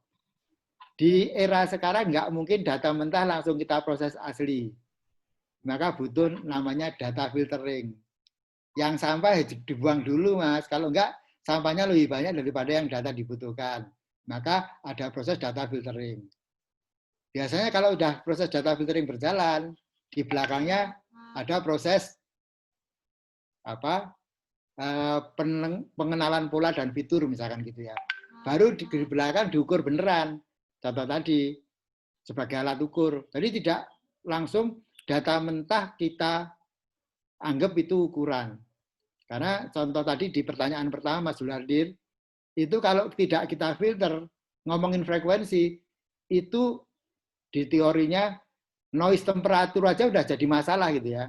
Di era sekarang nggak mungkin data mentah langsung kita proses asli. Maka butuh namanya data filtering. Yang sampah dibuang dulu, Mas. Kalau enggak, sampahnya lebih banyak daripada yang data dibutuhkan. Maka ada proses data filtering. Biasanya kalau udah proses data filtering berjalan, di belakangnya ada proses pengenalan pola dan fitur misalkan gitu ya. Baru di belakang diukur beneran. Contoh tadi sebagai alat ukur. Jadi tidak langsung data mentah kita anggap itu ukuran. Karena contoh tadi di pertanyaan pertama Mas Zulardir, itu kalau tidak kita filter, ngomongin frekuensi, itu di teorinya noise temperatur aja udah jadi masalah gitu ya.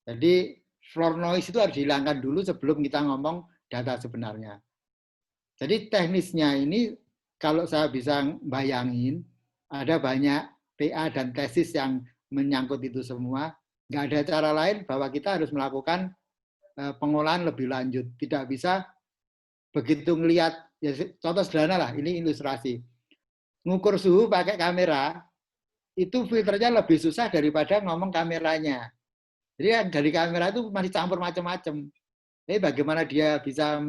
Jadi floor noise itu harus dihilangkan dulu sebelum kita ngomong data sebenarnya. Jadi teknisnya ini kalau saya bisa bayangin, ada banyak TA dan tesis yang menyangkut itu semua. Nggak ada cara lain bahwa kita harus melakukan pengolahan lebih lanjut. Tidak bisa begitu ngelihat, ya, contoh sederhana lah, ini ilustrasi. Ngukur suhu pakai kamera, itu filternya lebih susah daripada ngomong kameranya. Jadi dari kamera itu masih campur macam-macam. Jadi bagaimana dia bisa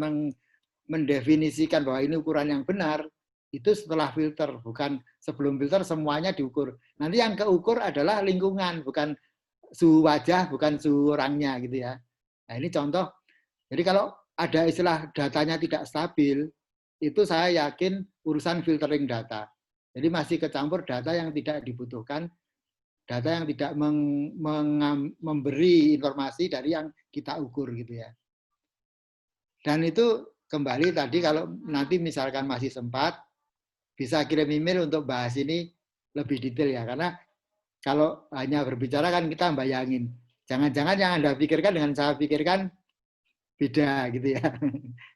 mendefinisikan bahwa ini ukuran yang benar, itu setelah filter, bukan sebelum filter semuanya diukur. Nanti yang keukur adalah lingkungan, bukan suhu wajah, bukan suhu orangnya gitu ya. Nah ini contoh. Jadi kalau ada istilah datanya tidak stabil, itu saya yakin urusan filtering data. Jadi masih kecampur data yang tidak dibutuhkan, data yang tidak memberi informasi dari yang kita ukur gitu ya. Dan itu kembali tadi kalau nanti misalkan masih sempat, bisa kirim email untuk bahas ini lebih detail ya. Karena kalau hanya berbicara kan kita bayangin. Jangan-jangan yang Anda pikirkan dengan saya pikirkan beda gitu ya.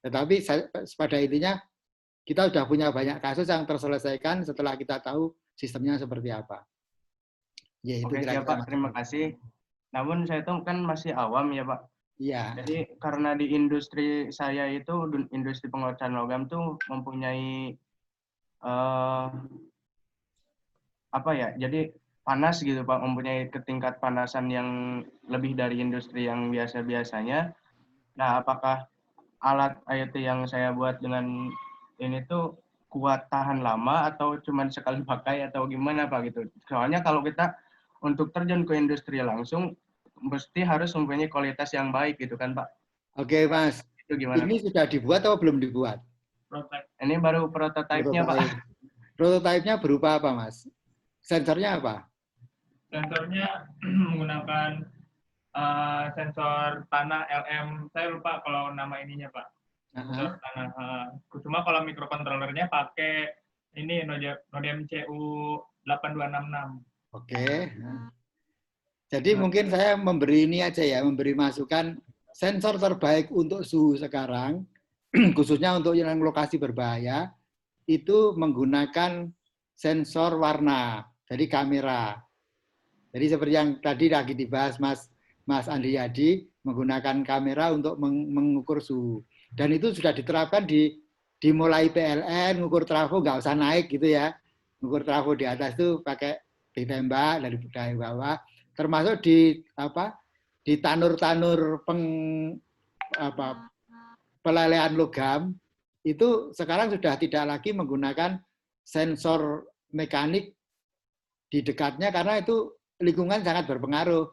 Tetapi pada intinya kita sudah punya banyak kasus yang terselesaikan setelah kita tahu sistemnya seperti apa. Ya, itu Oke, ya Pak, terima kasih. Namun saya itu kan masih awam ya Pak. Iya. Jadi karena di industri saya itu, industri pengolahan logam tuh mempunyai apa ya, jadi panas gitu Pak, mempunyai ketingkat panasan yang lebih dari industri yang biasa-biasanya. Nah, apakah alat IoT yang saya buat dengan ini tuh kuat tahan lama atau cuma sekali pakai atau gimana Pak gitu? Soalnya kalau kita untuk terjun ke industri langsung, mesti harus mempunyai kualitas yang baik gitu kan Pak? Oke Mas, Itu gimana, ini Pak? sudah dibuat atau belum dibuat? Ini baru prototipe-nya Pak. Prototipe-nya berupa apa Mas? Sensornya apa? Sensornya menggunakan sensor tanah LM, saya lupa kalau nama ininya Pak. Sensor tanah. Cuma kalau mikrokontrolernya pakai ini Nodem CU8266. Oke. Jadi mungkin saya memberi ini aja ya, memberi masukan sensor terbaik untuk suhu sekarang, khususnya untuk yang lokasi berbahaya, itu menggunakan sensor warna, jadi kamera. Jadi seperti yang tadi lagi dibahas Mas Andi Yadi, menggunakan kamera untuk mengukur suhu. Dan itu sudah diterapkan di mulai PLN, ngukur trafo nggak usah naik gitu ya. Ngukur trafo di atas itu pakai ditembak dari bawah. Termasuk di tanur-tanur pelelehan logam, itu sekarang sudah tidak lagi menggunakan sensor mekanik di dekatnya karena itu lingkungan sangat berpengaruh.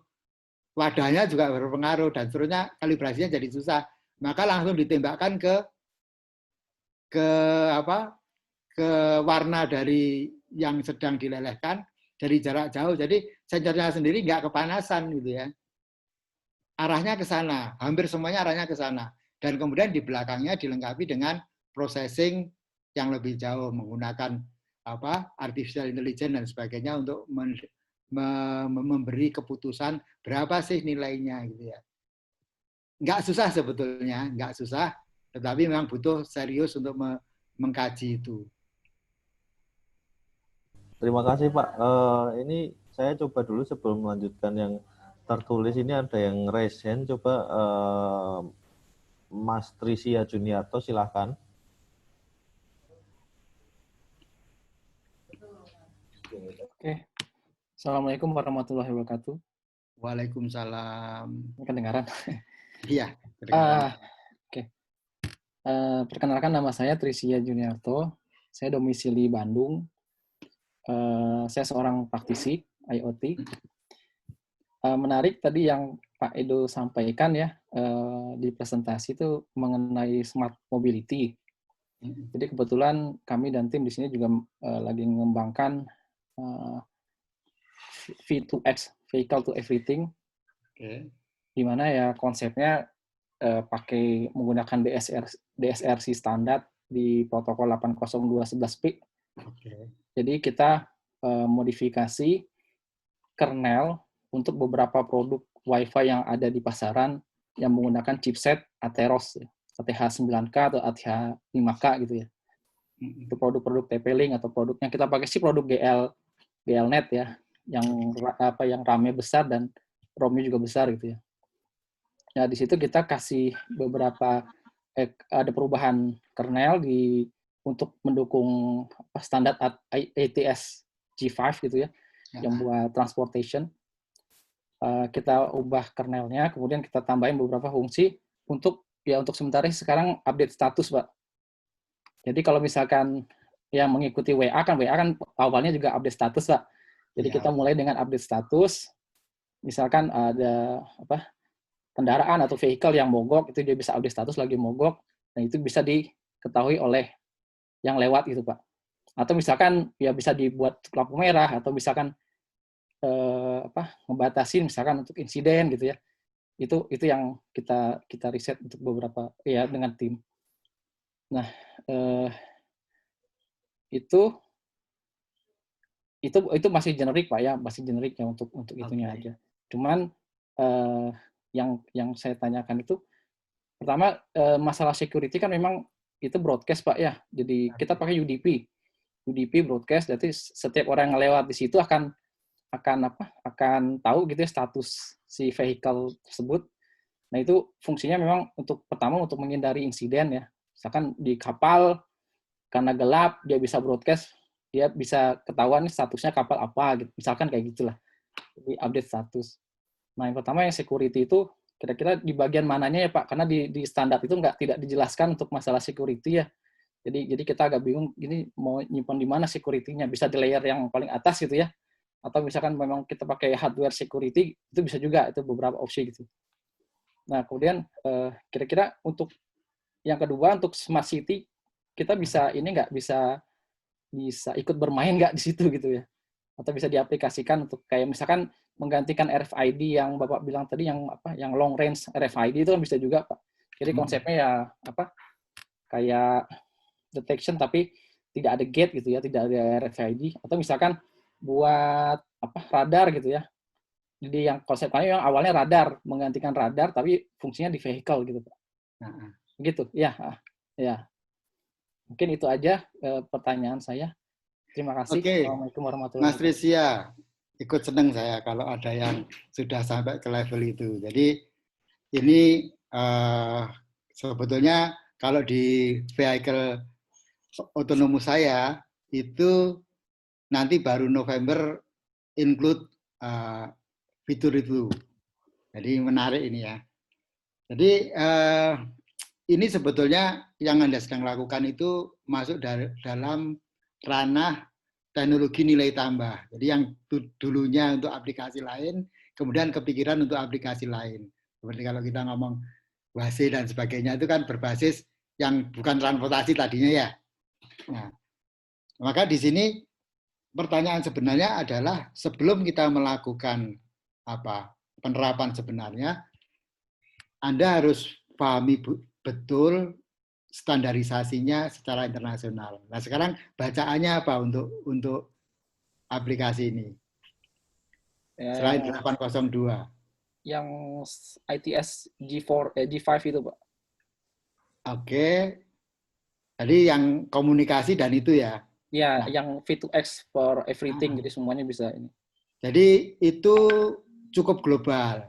Wadahnya juga berpengaruh dan seterusnya, kalibrasinya jadi susah. Maka langsung ditembakkan ke warna dari yang sedang dilelehkan dari jarak jauh. Jadi sensornya sendiri nggak kepanasan gitu ya. Arahnya ke sana, hampir semuanya arahnya ke sana. Dan kemudian di belakangnya dilengkapi dengan processing yang lebih jauh menggunakan artificial intelligence dan sebagainya untuk memberi keputusan berapa sih nilainya gitu ya. Nggak susah sebetulnya, nggak susah, tetapi memang butuh serius untuk mengkaji itu. Terima kasih Pak. Ini saya coba dulu sebelum melanjutkan yang tertulis ini ada yang raise hand. Coba Mas Trisia Juniarto silahkan. Oke. Assalamualaikum warahmatullahi wabarakatuh. Waalaikumsalam. Kedengaran? Iya. Oke. Perkenalkan, nama saya Trisia Juniarto. Saya domisili Bandung. Saya seorang praktisi IoT. Menarik tadi yang Pak Edo sampaikan ya di presentasi itu mengenai smart mobility. Jadi kebetulan kami dan tim di sini juga lagi mengembangkan V2X, Vehicle to Everything, di mana ya konsepnya pakai menggunakan DSRC standar di protokol 802.11p. Jadi kita modifikasi kernel untuk beberapa produk Wi-Fi yang ada di pasaran yang menggunakan chipset Atheros, ATH9K atau ATH5K gitu ya. Itu produk-produk TP-Link atau produknya kita pakai sih produk GLNet ya, yang RAM-nya besar dan ROM-nya juga besar gitu ya. Nah, di situ kita kasih beberapa ada perubahan kernel untuk mendukung standar ATS G5 gitu ya, yang buat transportation. Kita ubah kernelnya, kemudian kita tambahin beberapa fungsi untuk sementara sekarang update status, Pak. Jadi kalau misalkan yang mengikuti WA kan awalnya juga update status, Pak. Jadi kita mulai dengan update status. Misalkan ada kendaraan atau vehicle yang mogok, itu dia bisa update status lagi mogok, dan itu bisa diketahui oleh yang lewat gitu, Pak. Atau misalkan ya bisa dibuat lampu merah, atau misalkan ngebatasin misalkan untuk insiden gitu ya. Itu yang kita riset untuk beberapa ya dengan tim. Nah, itu masih generik Pak ya, masih generik ya untuk itunya aja. Cuman yang saya tanyakan itu pertama masalah security kan memang itu broadcast Pak ya. Jadi kita pakai UDP broadcast, jadi setiap orang yang lewat di situ akan tahu gitu ya status si vehicle tersebut. Nah, itu fungsinya memang pertama untuk menghindari insiden ya. Misalkan di kapal karena gelap dia bisa broadcast, dia bisa ketahuan statusnya kapal apa gitu. Misalkan kayak gitulah. Jadi update status. Nah, yang pertama yang security itu kira-kira di bagian mananya ya Pak? Karena di standar itu tidak dijelaskan untuk masalah security ya. Jadi kita agak bingung ini mau nyimpan di mana security-nya. Bisa di layer yang paling atas gitu ya. Atau misalkan memang kita pakai hardware security, itu bisa juga, itu beberapa opsi gitu. Nah, kemudian kira-kira untuk yang kedua, untuk smart city, kita bisa ikut bermain nggak di situ gitu ya? Atau bisa diaplikasikan untuk kayak misalkan menggantikan RFID yang Bapak bilang tadi, yang long range RFID itu kan bisa juga, Pak. Jadi konsepnya ya kayak detection tapi tidak ada gate gitu ya, tidak ada RFID. Atau misalkan buat radar gitu ya. Jadi yang konsepnya yang awalnya radar, menggantikan radar tapi fungsinya di vehicle gitu Pak. Gitu ya. Ya. Mungkin itu aja pertanyaan saya. Terima kasih. Assalamualaikum warahmatullahi wabarakatuh. Mas Trisia, ikut senang saya kalau ada yang sudah sampai ke level itu. Jadi ini sebetulnya kalau di vehicle otonomus saya itu nanti baru November include fitur itu. Jadi menarik ini ya. Jadi ini sebetulnya yang Anda sedang lakukan itu masuk dalam ranah teknologi nilai tambah. Jadi yang dulunya untuk aplikasi lain, kemudian kepikiran untuk aplikasi lain. Seperti kalau kita ngomong WASE dan sebagainya itu kan berbasis yang bukan transportasi tadinya ya. Nah, maka di sini pertanyaan sebenarnya adalah sebelum kita melakukan penerapan sebenarnya, Anda harus pahami betul standarisasinya secara internasional. Nah, sekarang bacaannya apa untuk aplikasi ini? Selain 802. Yang ITS G5 itu, Pak. Oke. Jadi yang komunikasi dan itu ya. Ya, yang V2X for everything, jadi semuanya bisa ini. Jadi itu cukup global.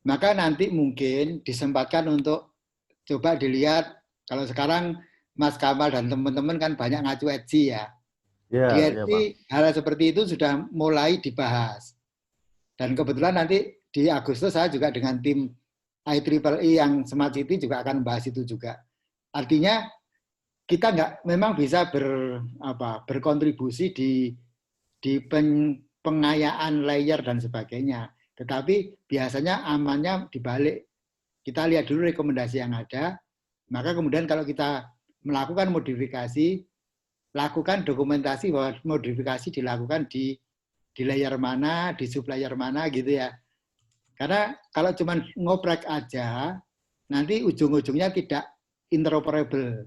Maka nanti mungkin disempatkan untuk coba dilihat, kalau sekarang Mas Kamal dan teman-teman kan banyak ngacu Etsy ya. Di Etsy hal seperti itu sudah mulai dibahas. Dan kebetulan nanti di Agustus saya juga dengan tim IEEE yang Smart City juga akan membahas itu juga. Artinya kita memang bisa berkontribusi di pengayaan layer dan sebagainya. Tetapi biasanya amannya dibalik. Kita lihat dulu rekomendasi yang ada, maka kemudian kalau kita melakukan modifikasi, lakukan dokumentasi bahwa modifikasi dilakukan di layer mana, di sub-layer mana gitu ya. Karena kalau cuma ngoprek aja, nanti ujung-ujungnya tidak interoperable.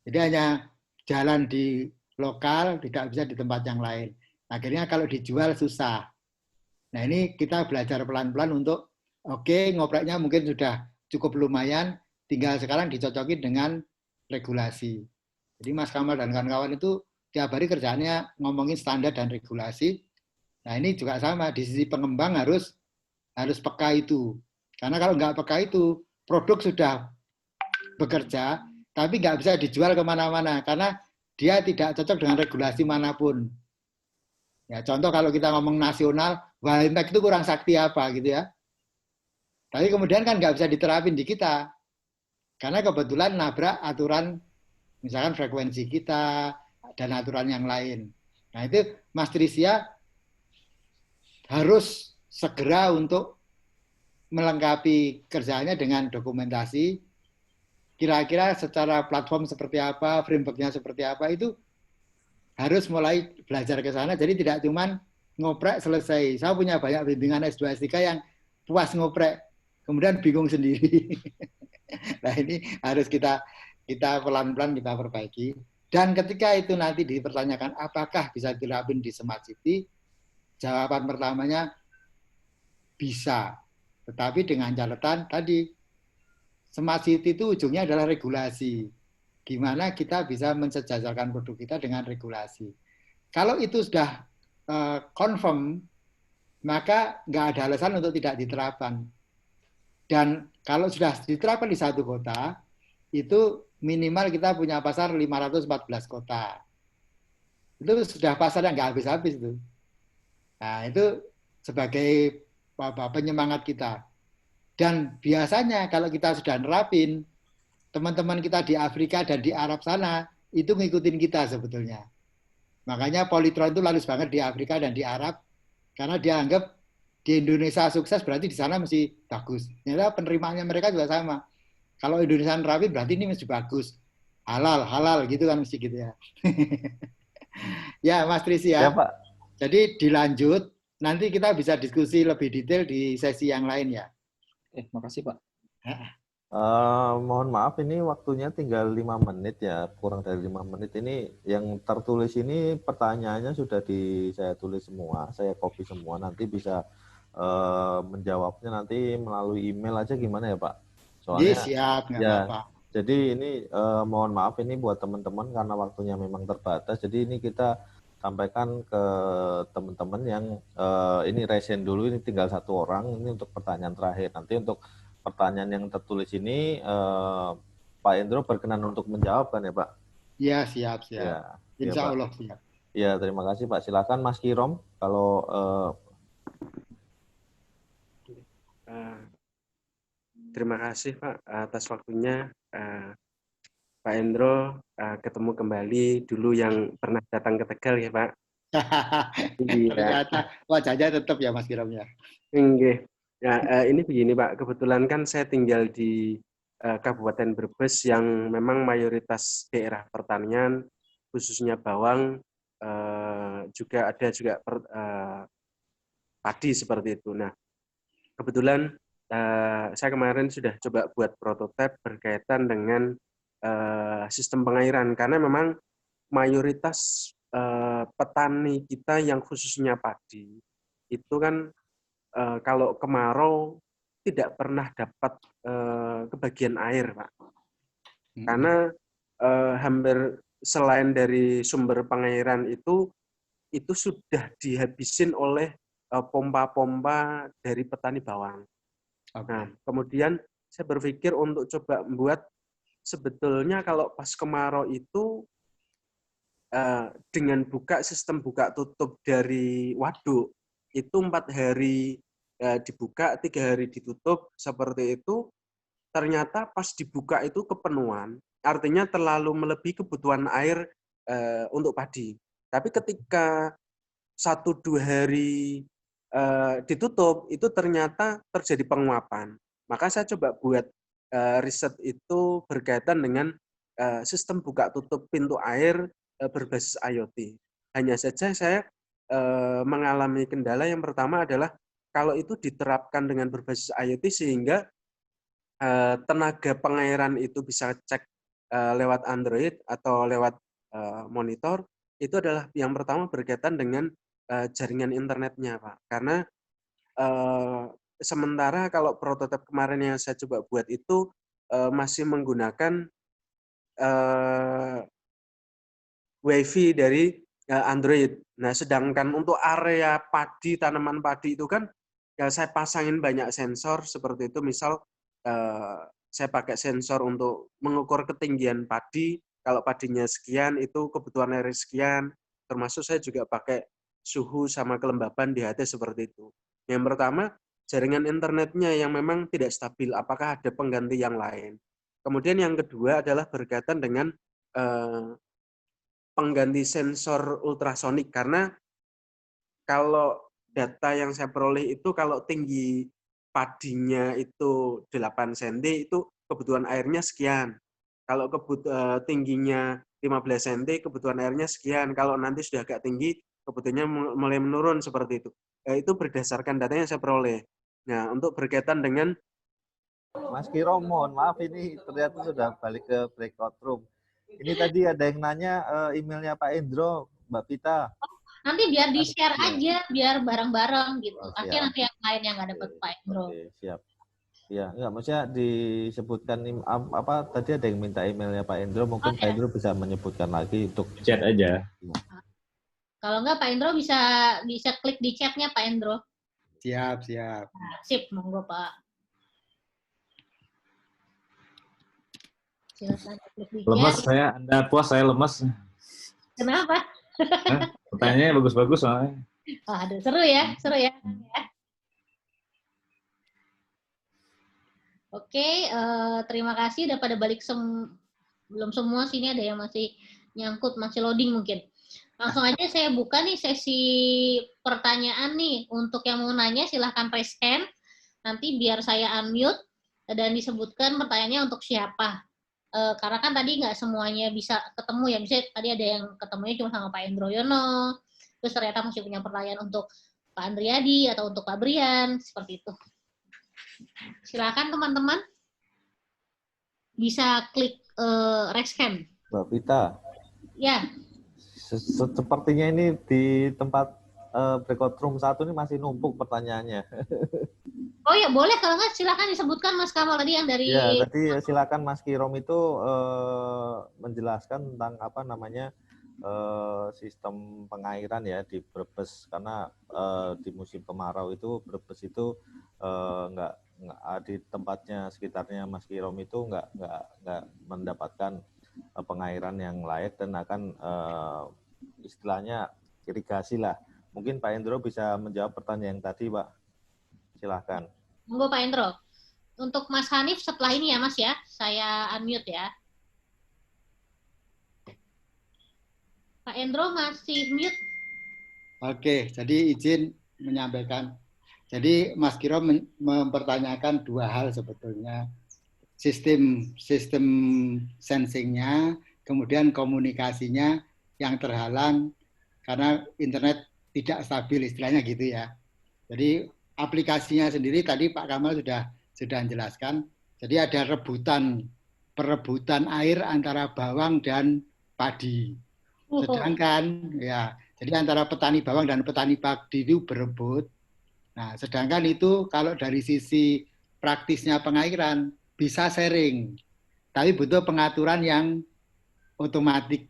Jadi hanya jalan di lokal, tidak bisa di tempat yang lain. Akhirnya kalau dijual susah. Nah ini kita belajar pelan-pelan untuk, ngopreknya mungkin sudah cukup lumayan, tinggal sekarang dicocokin dengan regulasi. Jadi Mas Kamal dan kawan-kawan itu tiap hari kerjaannya ngomongin standar dan regulasi. Nah ini juga sama, di sisi pengembang harus peka itu. Karena kalau nggak peka itu, produk sudah bekerja, tapi nggak bisa dijual kemana-mana karena dia tidak cocok dengan regulasi manapun. Ya, contoh kalau kita ngomong nasional, wah impact itu kurang sakti apa gitu ya. Tapi kemudian kan nggak bisa diterapin di kita. Karena kebetulan nabrak aturan, misalkan frekuensi kita, dan aturan yang lain. Nah itu Mas Trisya harus segera untuk melengkapi kerjanya dengan dokumentasi, kira-kira secara platform seperti apa, framework-nya seperti apa, itu harus mulai belajar ke sana. Jadi tidak cuma ngoprek selesai. Saya punya banyak bimbingan S2, S3 yang puas ngoprek, kemudian bingung sendiri. Nah ini harus kita pelan-pelan kita perbaiki. Dan ketika itu nanti dipertanyakan apakah bisa diterapin di Smart City, jawaban pertamanya bisa. Tetapi dengan catatan tadi, Smart City itu ujungnya adalah regulasi. Gimana kita bisa mensejajarkan produk kita dengan regulasi. Kalau itu sudah confirm, maka nggak ada alasan untuk tidak diterapkan. Dan kalau sudah diterapkan di satu kota, itu minimal kita punya pasar 514 kota. Itu sudah pasar yang nggak habis-habis itu. Nah, itu sebagai penyemangat kita. Dan biasanya kalau kita sudah nerapin, teman-teman kita di Afrika dan di Arab sana, itu ngikutin kita sebetulnya. Makanya Polytron itu laris banget di Afrika dan di Arab, karena dia anggap di Indonesia sukses berarti di sana mesti bagus. Ternyata penerimaannya mereka juga sama. Kalau Indonesia nerapin berarti ini mesti bagus. Halal gitu kan mesti gitu ya. Ya Mas Trisi ya. Pak. Jadi dilanjut, nanti kita bisa diskusi lebih detail di sesi yang lain ya. Makasih Pak. Mohon maaf ini waktunya tinggal 5 menit ya, kurang dari 5 menit. Ini yang tertulis ini pertanyaannya sudah saya tulis semua, saya copy semua. Nanti bisa menjawabnya nanti melalui email aja gimana ya Pak? Soalnya siap, ya, apa. Jadi ini mohon maaf ini buat teman-teman karena waktunya memang terbatas. Jadi ini kita sampaikan ke teman-teman yang ini resen dulu, ini tinggal 1 orang, ini untuk pertanyaan terakhir. Nanti untuk pertanyaan yang tertulis ini Pak Endro berkenan untuk menjawab kan ya Pak? Iya, siap. Ya, Insya Allah siap. Ya, terima kasih Pak. Silakan Mas Kirom kalau terima kasih Pak atas waktunya. Pak Endro ketemu kembali dulu yang pernah datang ke Tegal ya Pak. Ternyata wajahnya tetap ya Mas Kiram ya. Enggak. Ya, ini begini Pak, kebetulan kan saya tinggal di Kabupaten Brebes yang memang mayoritas daerah pertanian, khususnya bawang, juga ada padi seperti itu. Nah, kebetulan saya kemarin sudah coba buat prototipe berkaitan dengan sistem pengairan, karena memang mayoritas petani kita yang khususnya padi itu kan kalau kemarau tidak pernah dapat kebagian air Pak, karena hampir selain dari sumber pengairan itu sudah dihabisin oleh pompa-pompa dari petani bawang. Nah, kemudian saya berpikir untuk coba membuat sebetulnya kalau pas kemarau itu dengan buka sistem buka tutup dari waduk itu 4 hari dibuka, 3 hari ditutup seperti itu, ternyata pas dibuka itu kepenuhan, artinya terlalu melebihi kebutuhan air untuk padi. Tapi ketika 1-2 hari ditutup, itu ternyata terjadi penguapan. Maka saya coba buat riset itu berkaitan dengan sistem buka tutup pintu air berbasis IoT. Hanya saja saya mengalami kendala yang pertama adalah kalau itu diterapkan dengan berbasis IoT sehingga tenaga pengairan itu bisa cek lewat Android atau lewat monitor, itu adalah yang pertama berkaitan dengan jaringan internetnya, Pak. Karena sementara kalau prototipe kemarin yang saya coba buat itu masih menggunakan WiFi dari Android. Nah, sedangkan untuk area padi, tanaman padi itu kan ya saya pasangin banyak sensor seperti itu. Misal saya pakai sensor untuk mengukur ketinggian padi. Kalau padinya sekian, itu kebutuhan air sekian. Termasuk saya juga pakai suhu sama kelembaban DHT seperti itu. Yang pertama, jaringan internetnya yang memang tidak stabil. Apakah ada pengganti yang lain? Kemudian yang kedua adalah berkaitan dengan pengganti sensor ultrasonik, karena kalau data yang saya peroleh itu kalau tinggi padinya itu 8 cm itu kebutuhan airnya sekian. Kalau tingginya 15 cm kebutuhan airnya sekian. Kalau nanti sudah agak tinggi kebutuhannya mulai menurun seperti itu. Itu berdasarkan data yang saya peroleh. Nah, untuk berkaitan dengan Mas Kiro, mohon maaf ini ternyata sudah balik ke breakout room. Ini tadi ada yang nanya emailnya Pak Endro, Mbak Pita. Nanti biar di-share aja, biar bareng-bareng gitu. Siap. Nanti yang lain yang nggak dapat Pak Endro. Oke, siap. Ya, enggak, maksudnya disebutkan apa tadi ada yang minta emailnya Pak Endro, mungkin Pak Endro bisa menyebutkan lagi untuk chat aja. Kalau enggak Pak Endro bisa klik di chatnya Pak Endro. Siap. Nah, sip, monggo Pak. Silakan klik di chat. Lemes saya, Anda puas, saya lemes. Kenapa? Pertanyaannya bagus-bagus soalnya. Oh, aduh, seru ya. Oke, terima kasih udah pada balik belum semua sini ada yang masih nyangkut, masih loading mungkin. Langsung aja saya buka nih sesi pertanyaan nih. Untuk yang mau nanya silahkan raise hand. Nanti biar saya unmute dan disebutkan pertanyaannya untuk siapa. Karena kan tadi nggak semuanya bisa ketemu ya. Misalnya tadi ada yang ketemunya cuma sama Pak Endro Yono. Terus ternyata masih punya pertanyaan untuk Pak Andriadi atau untuk Pak Brian. Seperti itu. Silakan teman-teman bisa klik raise hand. Mbak Pita. Ya. Sepertinya ini di tempat breakout room 1 ini masih numpuk pertanyaannya. Oh ya boleh, kalau nggak silakan disebutkan Mas Kamal tadi yang dari. Ya tadi silakan Mas Kirom itu menjelaskan tentang apa namanya sistem pengairan ya di Brebes, karena di musim kemarau itu Brebes itu nggak di tempatnya sekitarnya Mas Kirom itu nggak mendapatkan pengairan yang layak dan akan istilahnya irigasi lah. Mungkin Pak Endro bisa menjawab pertanyaan yang tadi, Pak. Silahkan. Monggo Pak Endro. Untuk Mas Hanif setelah ini ya Mas ya, saya unmute ya. Pak Endro masih mute. Oke, jadi izin menyampaikan. Jadi Mas Kiro mempertanyakan 2 hal sebetulnya. Sistem sensingnya, kemudian komunikasinya yang terhalang karena internet tidak stabil, istilahnya gitu ya. Jadi aplikasinya sendiri tadi Pak Kamal sudah menjelaskan. Jadi ada perebutan air antara bawang dan padi. Sedangkan ya, jadi antara petani bawang dan petani padi itu berebut. Nah, sedangkan itu kalau dari sisi praktisnya pengairan bisa sharing, tapi butuh pengaturan yang otomatis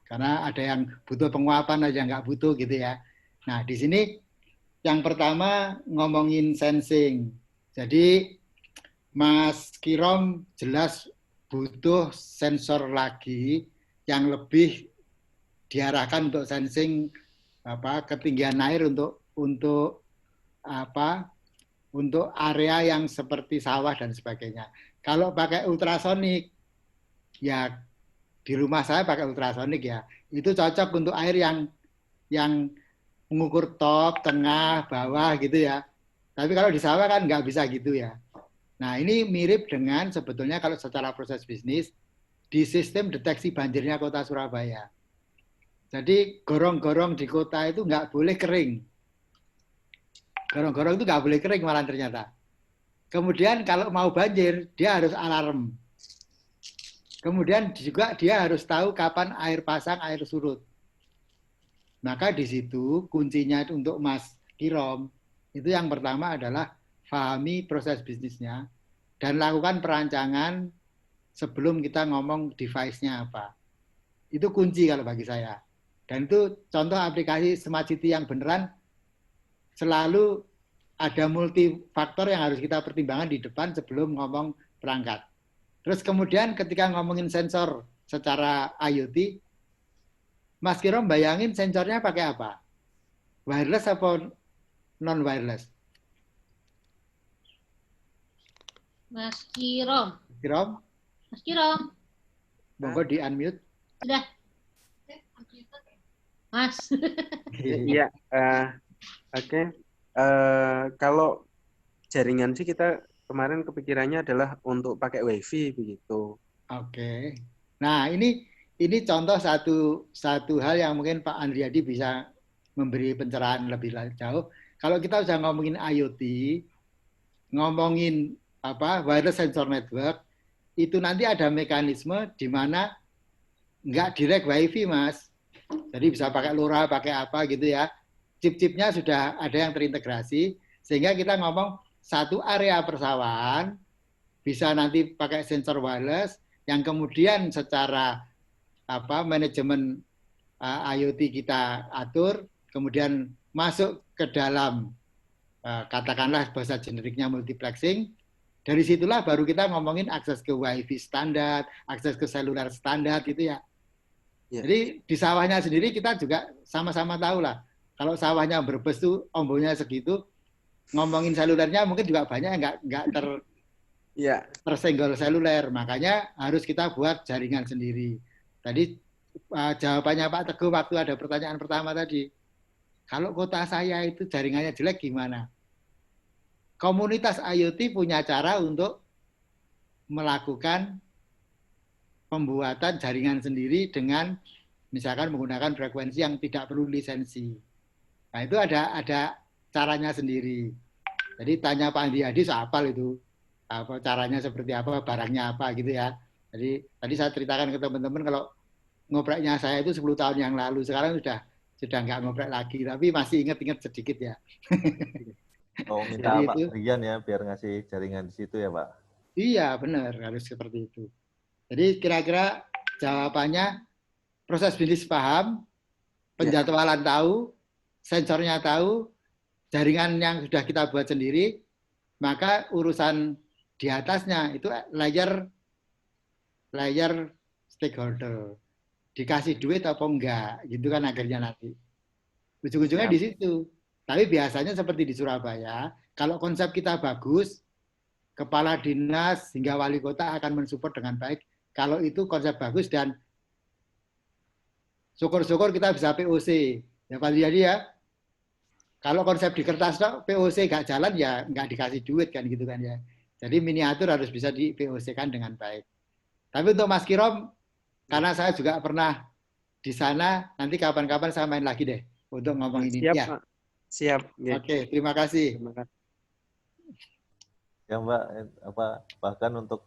Karena ada yang butuh penguapan, ada yang nggak butuh gitu ya. Nah, di sini yang pertama ngomongin sensing. Jadi Mas Kirom jelas butuh sensor lagi yang lebih diarahkan untuk sensing ketinggian air untuk area yang seperti sawah dan sebagainya. Kalau pakai ultrasonik, ya di rumah saya pakai ultrasonik ya, itu cocok untuk air yang mengukur top, tengah, bawah gitu ya. Tapi kalau di sawah kan nggak bisa gitu ya. Nah, ini mirip dengan sebetulnya kalau secara proses bisnis di sistem deteksi banjirnya Kota Surabaya. Jadi gorong-gorong di kota itu nggak boleh kering. Gorong-gorong itu nggak boleh kering malah ternyata. Kemudian kalau mau banjir, dia harus alarm. Kemudian juga dia harus tahu kapan air pasang, air surut. Maka di situ kuncinya itu untuk Mas Kirom, itu yang pertama adalah pahami proses bisnisnya dan lakukan perancangan sebelum kita ngomong device-nya apa. Itu kunci kalau bagi saya. Dan itu contoh aplikasi Smart City yang beneran selalu ada multifaktor yang harus kita pertimbangkan di depan sebelum ngomong perangkat. Terus kemudian ketika ngomongin sensor secara IoT, Mas Kirom bayangin sensornya pakai apa? Wireless atau non-wireless? Mas Kirom. Kirom? Mas Kirom. Monggo di unmute. Sudah. Mas. Iya, oke. Kalau jaringan sih kita kemarin kepikirannya adalah untuk pakai WiFi begitu. Oke. Nah, ini contoh satu hal yang mungkin Pak Andriadi bisa memberi pencerahan lebih jauh. Kalau kita sudah ngomongin IoT, ngomongin wireless sensor network, itu nanti ada mekanisme di mana nggak direct WiFi, Mas. Jadi bisa pakai LoRa, pakai apa gitu ya. Chip-chipnya sudah ada yang terintegrasi, sehingga kita ngomong satu area persawahan bisa nanti pakai sensor wireless, yang kemudian secara manajemen IoT kita atur, kemudian masuk ke dalam katakanlah bahasa generiknya multiplexing. Dari situlah baru kita ngomongin akses ke WiFi standar, akses ke seluler standar gitu ya. Jadi di sawahnya sendiri kita juga sama-sama tahu lah. Kalau sawahnya Brebes tuh ombonnya segitu, ngomongin selulernya mungkin juga banyak yang nggak tersenggol seluler. Makanya harus kita buat jaringan sendiri. Tadi jawabannya Pak Teguh waktu ada pertanyaan pertama tadi. Kalau kota saya itu jaringannya jelek gimana? Komunitas IoT punya cara untuk melakukan pembuatan jaringan sendiri dengan misalkan menggunakan frekuensi yang tidak perlu lisensi. Nah, itu ada caranya sendiri. Jadi tanya Pak Andi Adi apal itu. Caranya seperti apa, barangnya apa gitu ya. Jadi tadi saya ceritakan ke teman-teman kalau ngopreknya saya itu 10 tahun yang lalu, sekarang sudah nggak ngoprek lagi, tapi masih ingat-ingat sedikit ya. Oh, minta Pak Rian ya biar ngasih jaringan di situ ya, Pak. Iya, benar, harus seperti itu. Jadi kira-kira jawabannya proses bisnis paham, penjadwalan tahu, sensornya tahu, jaringan yang sudah kita buat sendiri, maka urusan di atasnya itu layer stakeholder. Dikasih duit atau enggak, gitu kan akhirnya nanti. Ujung-ujungnya di situ. Tapi biasanya seperti di Surabaya, kalau konsep kita bagus, kepala dinas hingga wali kota akan mensupport dengan baik. Kalau itu konsep bagus dan syukur-syukur kita bisa POC. Ya Pak Riyadi ya, kalau konsep di kertas POC nggak jalan ya nggak dikasih duit kan gitu kan ya. Jadi miniatur harus bisa di POC-kan dengan baik. Tapi untuk Mas Kirom, karena saya juga pernah di sana, nanti kapan-kapan saya main lagi deh untuk ngomong ini. Siap, ya. Pak. Siap. Ya. Oke, terima kasih. Ya Mbak, bahkan untuk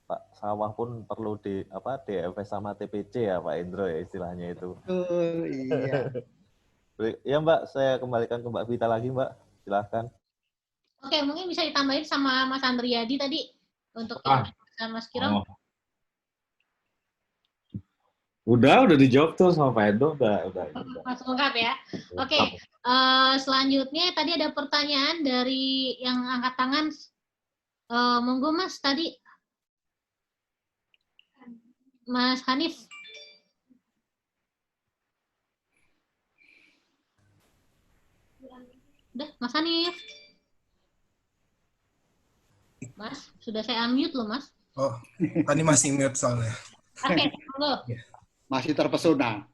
Pak sawah pun perlu DFS sama TPC ya Pak Indro ya istilahnya itu. Oh iya. Ya Mbak, saya kembalikan ke Mbak Vita lagi Mbak, silahkan. Oke, mungkin bisa ditambahin sama Mas Andriadi tadi untuk Mas Kirom. Udah dijawab tuh sama Pak Edo, udah. Langsung lengkap ya. Oke, selanjutnya tadi ada pertanyaan dari yang angkat tangan. Monggo Mas tadi. Mas Hanif. Udah, Mas Hanif. Mas, sudah saya unmute loh, Mas. Oh, tadi masih mute soalnya. Oke, monggo. Masih terpesona.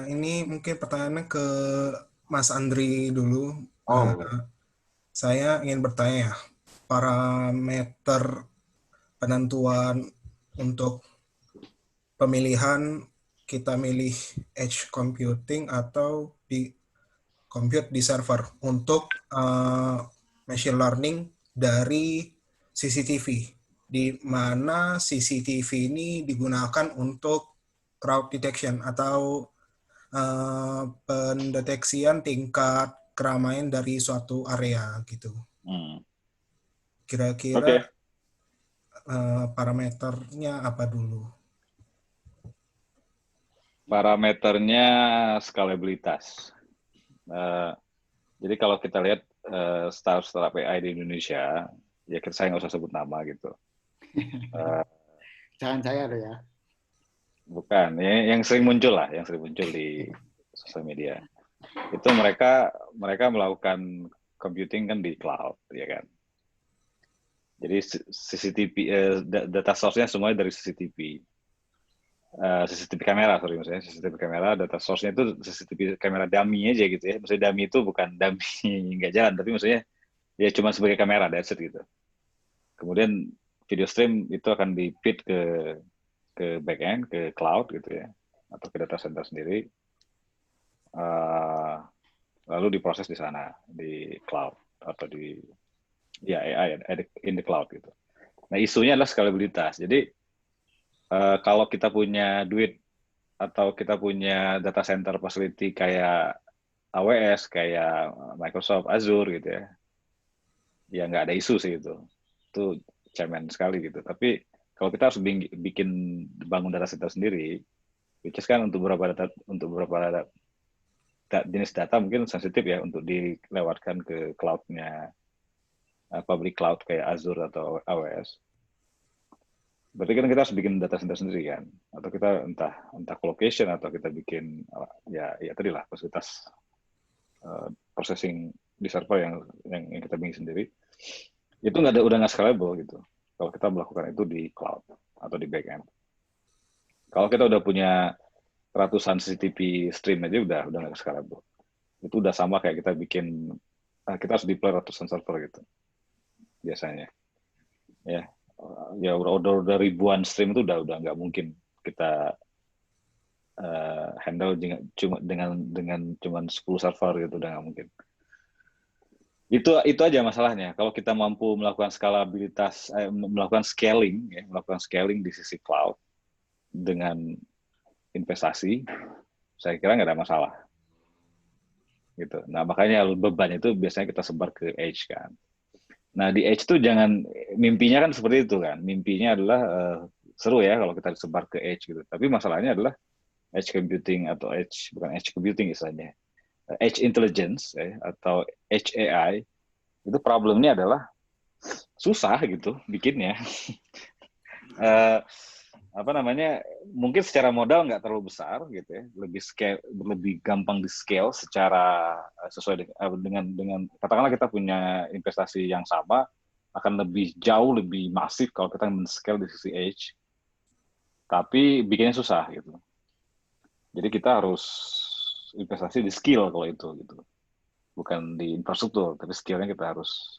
Ini mungkin pertanyaannya ke Mas Andri dulu. Saya ingin bertanya ya, parameter penentuan untuk pemilihan kita milih edge computing atau di compute di server untuk machine learning dari CCTV, di mana CCTV ini digunakan untuk crowd detection atau pendeteksian tingkat keramaian dari suatu area gitu. Kira-kira parameternya apa dulu? Parameternya skalabilitas. Jadi kalau kita lihat startup AI di Indonesia, ya saya nggak usah sebut nama gitu. Jangan saya loh ya. Bukan, yang sering muncul lah, yang sering muncul di sosial media. Itu mereka melakukan computing kan di cloud, ya kan. Jadi CCTV, data source-nya semuanya dari CCTV. CCTV kamera, maksudnya CCTV kamera, data source-nya itu CCTV kamera dummy aja gitu ya. Maksudnya dummy itu bukan dummy nggak jalan, tapi maksudnya ya cuma sebagai kamera, that's it gitu. Kemudian video stream itu akan di-feed ke back-end, ke cloud gitu ya, atau ke data center sendiri, lalu diproses di sana, di cloud, atau di AI in the cloud gitu. Nah, isunya adalah scalabilitas. Jadi, kalau kita punya duit, atau kita punya data center facility kayak AWS, kayak Microsoft Azure gitu ya nggak ada isu sih itu cemen sekali gitu. Tapi kalau kita harus bangun data center sendiri, which is kan untuk beberapa jenis data mungkin sensitif ya untuk dilewatkan ke cloud-nya, public cloud kayak Azure atau AWS. Berarti kan kita harus bikin data center sendiri kan, atau kita entah colocation atau kita bikin ya tadi lah fasilitas processing di server yang kita bikin sendiri. Itu udah nggak scalable gitu. Kalau kita melakukan itu di cloud atau di backend. Kalau kita udah punya ratusan CCTV stream aja udah nggak scalable. Itu udah sama kayak kita kita harus deploy ratusan server gitu biasanya. Ya udah ribuan stream itu udah nggak mungkin kita handle dengan cuma 10 server gitu, udah nggak mungkin. Itu aja masalahnya. Kalau kita mampu melakukan skalabilitas, melakukan scaling di sisi cloud dengan investasi, saya kira nggak ada masalah. Gitu. Nah, makanya beban itu biasanya kita sebar ke edge kan. Nah, di edge itu mimpinya kan seperti itu kan. Mimpinya adalah seru ya kalau kita sebar ke edge gitu. Tapi masalahnya adalah edge computing atau bukan edge computing istilahnya. Edge intelligence atau edge AI itu problemnya adalah susah gitu bikinnya. Mungkin secara modal nggak terlalu besar gitu ya, lebih gampang di scale secara sesuai dengan katakanlah kita punya investasi yang sama, akan jauh lebih masif kalau kita men-scale di sisi edge, tapi bikinnya susah gitu. Jadi kita harus investasi di skill kalau itu gitu, bukan di infrastruktur, tapi skillnya kita harus.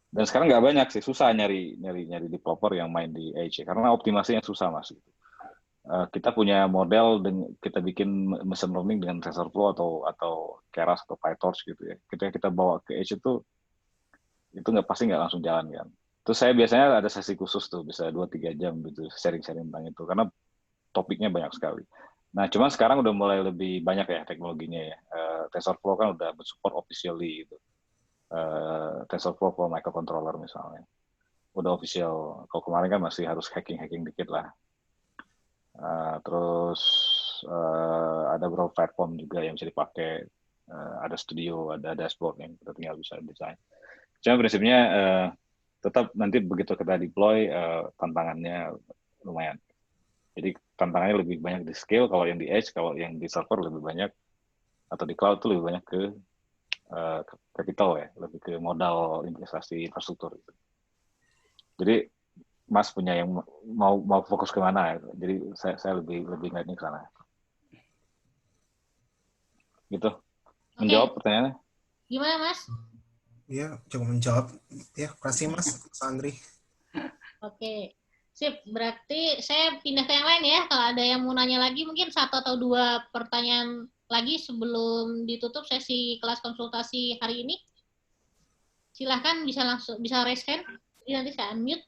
Dan sekarang nggak banyak sih, susah nyari developer yang main di edge karena optimasinya susah mas. Kita punya model kita bikin machine learning dengan TensorFlow atau Keras atau PyTorch gitu ya. Kita bawa ke edge itu pasti nggak langsung jalan kan. Terus saya biasanya ada sesi khusus tuh bisa 2-3 jam gitu sharing-sharing tentang itu karena topiknya banyak sekali. Nah, cuman sekarang udah mulai lebih banyak ya teknologinya ya. TensorFlow kan udah support officially gitu. TensorFlow for microcontroller misalnya. Udah official. Kalau kemarin kan masih harus hacking dikit lah. Terus ada beberapa platform juga yang bisa dipakai. Ada studio, ada dashboard yang kita tinggal bisa desain. Cuma prinsipnya tetap nanti begitu kita deploy tantangannya lumayan. Jadi tantangannya lebih banyak di scale, kalau yang di edge, kalau yang di server lebih banyak, atau di cloud itu lebih banyak ke capital ya, lebih ke modal investasi infrastruktur. Jadi Mas punya yang mau fokus ke mana ya? Jadi saya lebih ngeliatnya ke sana. Gitu. Menjawab pertanyaannya? Gimana Mas? Ya, coba menjawab. Ya, kasih Mas Andri. Oke. Sip, berarti saya pindah ke yang lain ya. Kalau ada yang mau nanya lagi, mungkin 1 atau 2 pertanyaan lagi sebelum ditutup sesi kelas konsultasi hari ini. Silahkan bisa raise hand. Jadi nanti saya unmute.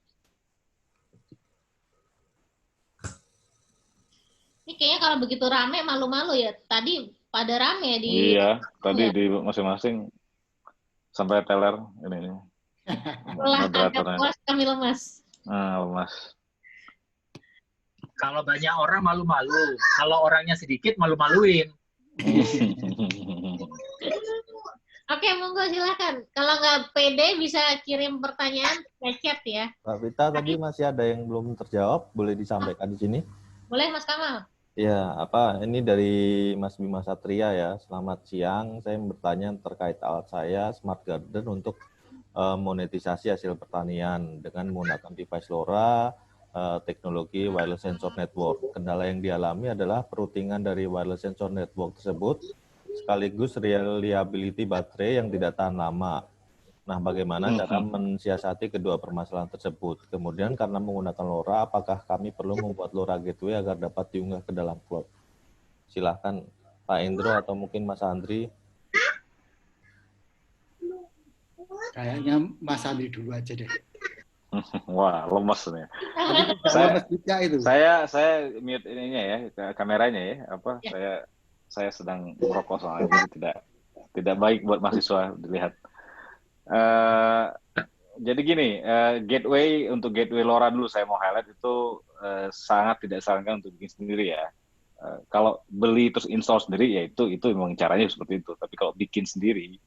Ini kayaknya kalau begitu rame malu-malu ya. Tadi pada rame ya di. Iya, tadi di masing-masing sampai teler ini. Agak puas kami lemas. Lemas. Kalau banyak orang malu-malu, kalau orangnya sedikit malu-maluin. Oke, monggo silakan. Kalau nggak pede bisa kirim pertanyaan ke chat ya. Mbak Vita, tadi masih ada yang belum terjawab, boleh disampaikan di sini? Boleh, Mas Kamal. Ya, ini dari Mas Bima Satria ya. Selamat siang, saya bertanya terkait alat saya Smart Garden untuk monetisasi hasil pertanian dengan menggunakan device LoRa, teknologi wireless sensor network. Kendala yang dialami adalah perutingan dari wireless sensor network tersebut sekaligus reliability baterai yang tidak tahan lama. Nah, bagaimana cara mensiasati kedua permasalahan tersebut? Kemudian karena menggunakan LoRa, apakah kami perlu membuat LoRa gateway agar dapat diunggah ke dalam cloud? Silahkan Pak Indro atau mungkin Mas Andri. Kayaknya Mas Andri dulu aja deh. Wah, lemes nih. Saya mute ininya ya, kameranya ya. Saya sedang merokok soalnya, jadi tidak baik buat mahasiswa dilihat. Jadi gini, gateway LoRa dulu saya mau highlight itu sangat tidak disarankan untuk bikin sendiri ya. Kalau beli terus install sendiri ya itu memang caranya seperti itu. Tapi kalau bikin sendiri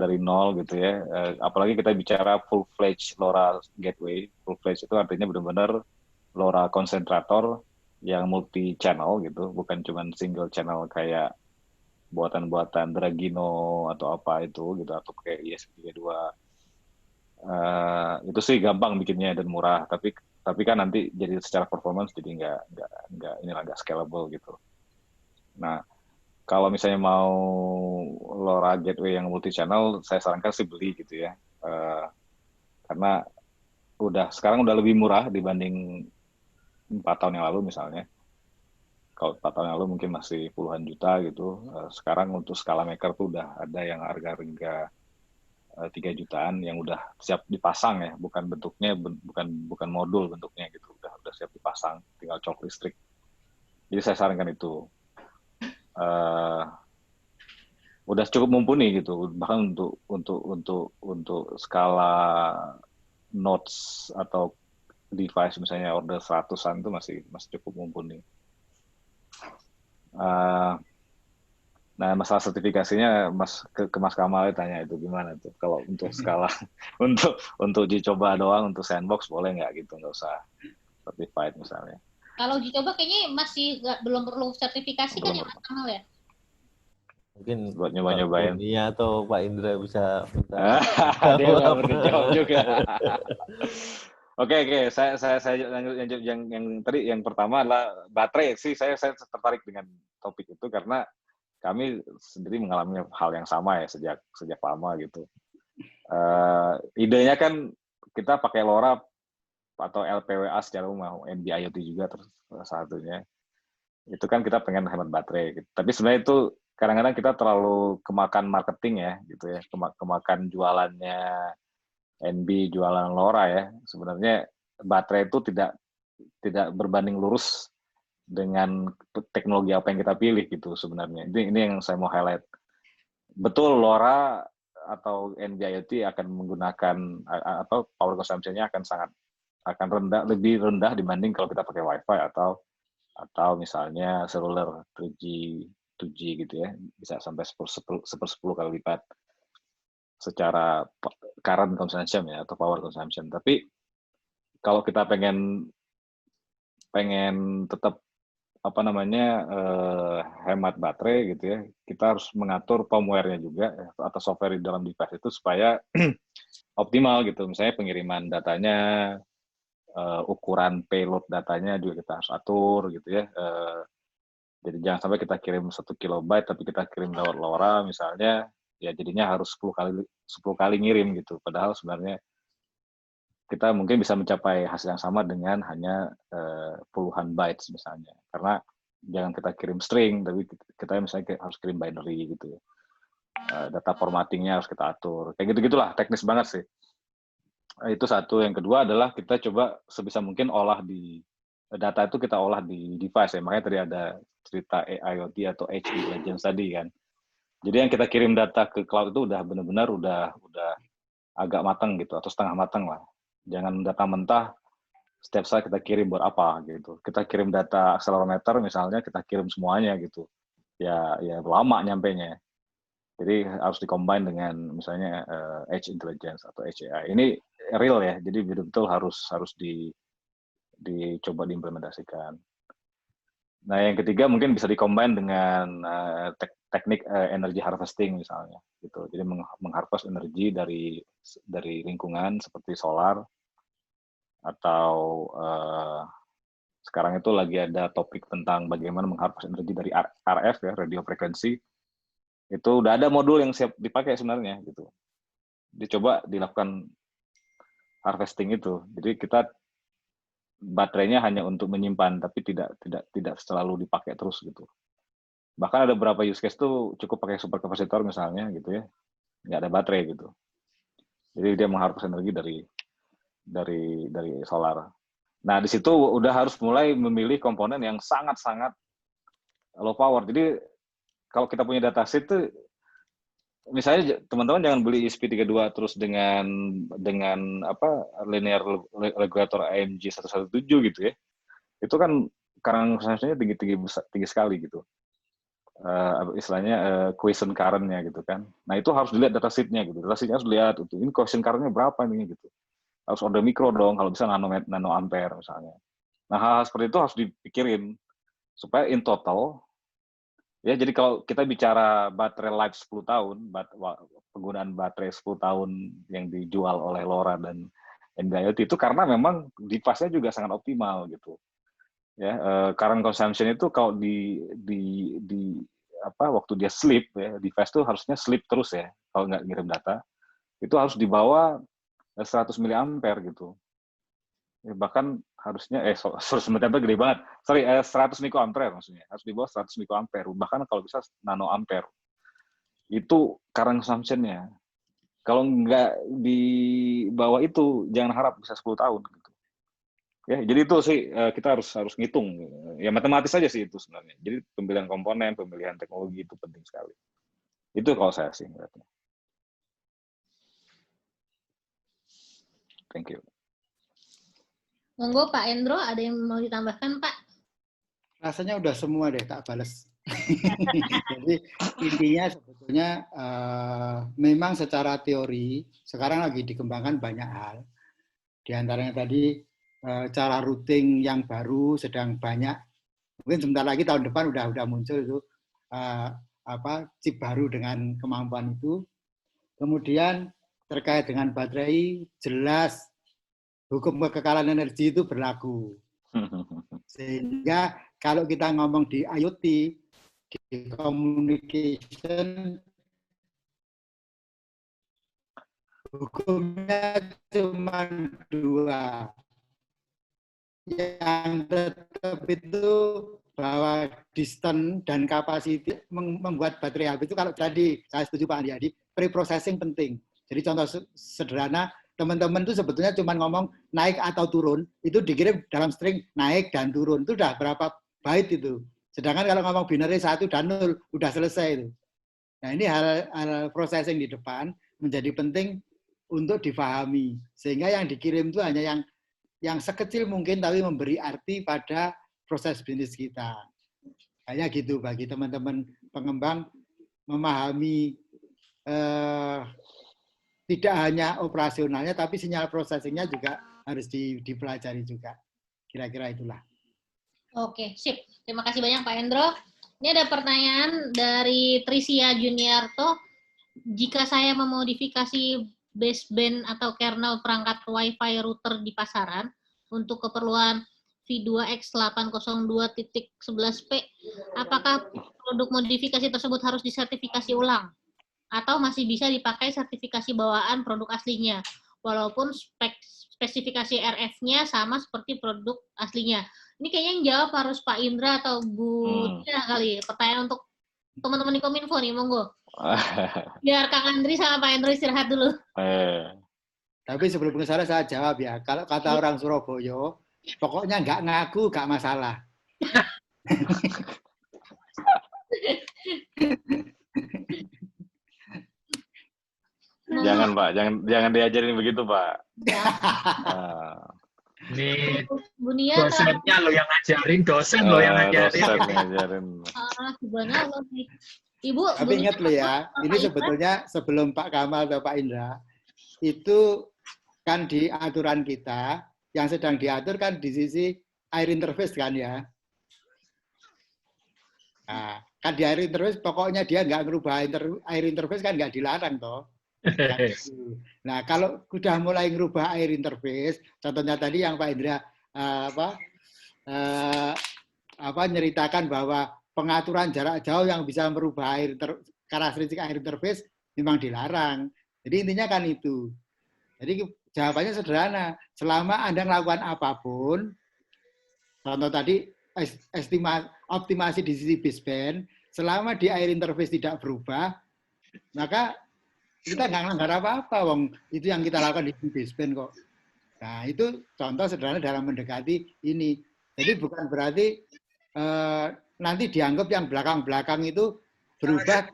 dari nol gitu ya, apalagi kita bicara full-fledged LoRa gateway, full-fledged itu artinya benar-benar LoRa konsentrator yang multi-channel gitu, bukan cuma single channel kayak buatan-buatan Dragino atau apa itu gitu, atau kayak ESP32. Itu sih gampang bikinnya dan murah, tapi kan nanti jadi secara performance jadi nggak scalable gitu. Nah, kalau misalnya mau LoRa gateway yang multi channel, saya sarankan sih beli gitu ya, karena sekarang udah lebih murah dibanding 4 tahun yang lalu misalnya. Kalau 4 tahun yang lalu mungkin masih puluhan juta gitu. Sekarang untuk skala maker tuh udah ada yang harga 3 jutaan yang udah siap dipasang ya, bukan bentuknya bukan modul bentuknya gitu, udah siap dipasang, tinggal colok listrik. Jadi saya sarankan itu. Udah cukup mumpuni gitu, bahkan untuk skala nodes atau device misalnya order 100-an itu masih cukup mumpuni. Nah, masalah sertifikasinya ke Mas Kamal tanya itu gimana tuh kalau untuk skala untuk uji coba doang, untuk sandbox boleh nggak gitu, nggak usah certified misalnya. Kalau uji coba kayaknya belum perlu sertifikasi kan ya Mas Kamal ya? Mungkin buat nyoba-nyobain. Iya, atau Pak Indra bisa. Dia nggak berjawab juga. Oke, saya lanjut yang tadi, yang pertama adalah baterai sih. Saya tertarik dengan topik itu karena kami sendiri mengalami hal yang sama ya sejak lama gitu. Idenya kan kita pakai LoRa atau LPWA secara umum, NB-IoT juga salah satunya. Itu kan kita pengen hemat baterai gitu. Tapi sebenarnya itu kadang-kadang kita terlalu kemakan marketing ya gitu ya, kemakan jualannya NB, jualan LoRa ya. Sebenarnya baterai itu tidak berbanding lurus dengan teknologi apa yang kita pilih gitu sebenarnya. Ini yang saya mau highlight. Betul LoRa atau NB-IoT akan menggunakan power consumption-nya akan lebih rendah dibanding kalau kita pakai Wi-Fi atau atau misalnya seluler 3G, 2G gitu ya, bisa sampai 10 kali lipat secara current consumption ya, atau power consumption. Tapi kalau kita pengen tetap apa namanya hemat baterai gitu ya, kita harus mengatur firmware-nya juga atau software di dalam device itu supaya optimal gitu. Misalnya pengiriman datanya, ukuran payload datanya juga kita harus atur gitu ya. Jadi jangan sampai kita kirim 1 kilobyte tapi kita kirim lewat LoRa misalnya, ya jadinya harus 10 kali ngirim gitu. Padahal sebenarnya kita mungkin bisa mencapai hasil yang sama dengan hanya puluhan bytes misalnya. Karena jangan kita kirim string, tapi kita misalnya harus kirim binary gitu ya. Data formattingnya harus kita atur. Kayak gitu-gitulah, teknis banget sih. Itu satu. Yang kedua adalah kita coba sebisa mungkin data itu kita olah di device ya. Makanya tadi ada cerita IoT atau Edge Intelligence tadi kan. Jadi yang kita kirim data ke cloud itu udah benar-benar udah agak matang gitu, atau setengah matang lah. Jangan data mentah setiap saat kita kirim buat apa gitu. Kita kirim data accelerometer misalnya, kita kirim semuanya gitu. Ya lama nyampenya. Jadi harus dikombine dengan misalnya Edge Intelligence atau Edge AI. Ini real ya, jadi betul-betul harus dicoba diimplementasikan. Nah, yang ketiga mungkin bisa dikombine dengan teknik energy harvesting misalnya gitu. Jadi mengharvest energi dari lingkungan seperti solar, atau sekarang itu lagi ada topik tentang bagaimana mengharvest energi dari RF ya, radio frekuensi. Itu udah ada modul yang siap dipakai sebenarnya gitu. Dicoba dilakukan harvesting itu. Jadi kita baterainya hanya untuk menyimpan, tapi tidak selalu dipakai terus gitu. Bahkan ada beberapa use case tuh cukup pakai superkapasitor misalnya gitu ya, nggak ada baterai gitu. Jadi dia mengharvest energi dari solar. Nah di situ udah harus mulai memilih komponen yang sangat-sangat low power. Jadi kalau kita punya dataset tuh, misalnya teman-teman jangan beli ESP32 terus dengan linear regulator AMG 117 gitu ya. Itu kan current consumption-nya tinggi sekali gitu. Istilahnya quiescent current-nya gitu kan. Nah, itu harus dilihat datasheet-nya gitu. Datasheet-nya harus dilihat itu. Ini quiescent current-nya berapa nih gitu. Harus order mikro dong, kalau bisa nano ampere misalnya. Nah, hal-hal seperti itu harus dipikirin supaya in total ya, jadi kalau kita bicara baterai life 10 tahun, penggunaan baterai 10 tahun yang dijual oleh LoRa dan NB-IoT itu karena memang device-nya juga sangat optimal gitu. Ya, current consumption itu kalau waktu dia sleep ya, device itu harusnya sleep terus ya, kalau nggak ngirim data. Itu harus di bawah 100 mAh gitu. Ya, bahkan harusnya 100 mAh gede banget. 100 mikroampere maksudnya. Harus di bawah 100 mikroampere. Bahkan kalau bisa nano ampere. Itu current consumption-nya. Kalau nggak di bawah itu, jangan harap bisa 10 tahun. Gitu. Ya, jadi itu sih kita harus ngitung. Ya matematis aja sih itu sebenarnya. Jadi pemilihan komponen, pemilihan teknologi itu penting sekali. Itu kalau saya sih ngeliatnya. Thank you. Monggo Pak Endro, ada yang mau ditambahkan Pak? Rasanya udah semua deh tak balas. Jadi intinya sebetulnya memang secara teori sekarang lagi dikembangkan banyak hal. Di antaranya tadi cara routing yang baru sedang banyak. Mungkin sebentar lagi tahun depan udah muncul itu chip baru dengan kemampuan itu. Kemudian terkait dengan baterai jelas hukum kekekalan energi itu berlaku. Sehingga kalau kita ngomong di IoT, di communication, hukumnya cuma 2. Yang tetap itu bahwa distance dan capacity membuat baterai habis itu, kalau tadi saya setuju Pak Andi, pre-processing penting. Jadi contoh sederhana, teman-teman itu sebetulnya cuma ngomong naik atau turun, itu dikirim dalam string naik dan turun, itu udah berapa byte itu. Sedangkan kalau ngomong binary 1 dan 0, udah selesai itu. Nah ini hal processing di depan menjadi penting untuk difahami. Sehingga yang dikirim itu hanya yang sekecil mungkin, tapi memberi arti pada proses bisnis kita. Kayak gitu bagi teman-teman pengembang memahami tidak hanya operasionalnya, tapi sinyal processingnya juga harus dipelajari juga. Kira-kira itulah. Oke, sip. Terima kasih banyak Pak Hendro. Ini ada pertanyaan dari Trisia Juniarto. Jika saya memodifikasi baseband atau kernel perangkat Wi-Fi router di pasaran untuk keperluan V2X802.11p, apakah produk modifikasi tersebut harus disertifikasi ulang? Atau masih bisa dipakai sertifikasi bawaan produk aslinya, walaupun spesifikasi RF-nya sama seperti produk aslinya? Ini kayaknya yang jawab harus Pak Indra atau Bu Tina kali. Pertanyaan untuk teman-teman di Kominfo nih, monggo. Biar Kang Andri sama Pak Indra istirahat dulu. Tapi sebelum ke sana saya jawab ya. Kalau kata orang Surabaya, pokoknya nggak ngaku, nggak masalah. Jangan Pak, jangan diajarin begitu Pak. Ini Bunia, dosennya lo yang ngajarin, dosen lo yang ngajarin. Subhanallah nih. Ibu. Tapi ingat lo ya, ini sebetulnya sebelum Pak Kamal atau Pak Indra, itu kan di aturan kita, yang sedang diatur kan di sisi air interface kan ya. Nah, kan di air interface pokoknya dia nggak merubah air interface kan nggak dilarang toh. Nah, kalau sudah mulai merubah air interface, contohnya tadi yang Pak Indra nyeritakan bahwa pengaturan jarak jauh yang bisa merubah karakteristik air interface memang dilarang. Jadi intinya kan itu. Jadi jawabannya sederhana. Selama Anda melakukan apapun, contoh tadi optimasi di sisi baseband, selama di air interface tidak berubah, maka kita nggak melanggar apa-apa, wong itu yang kita lakukan di baseband kok. Nah itu contoh sederhana dalam mendekati ini. Jadi bukan berarti nanti dianggap yang belakang-belakang itu berubah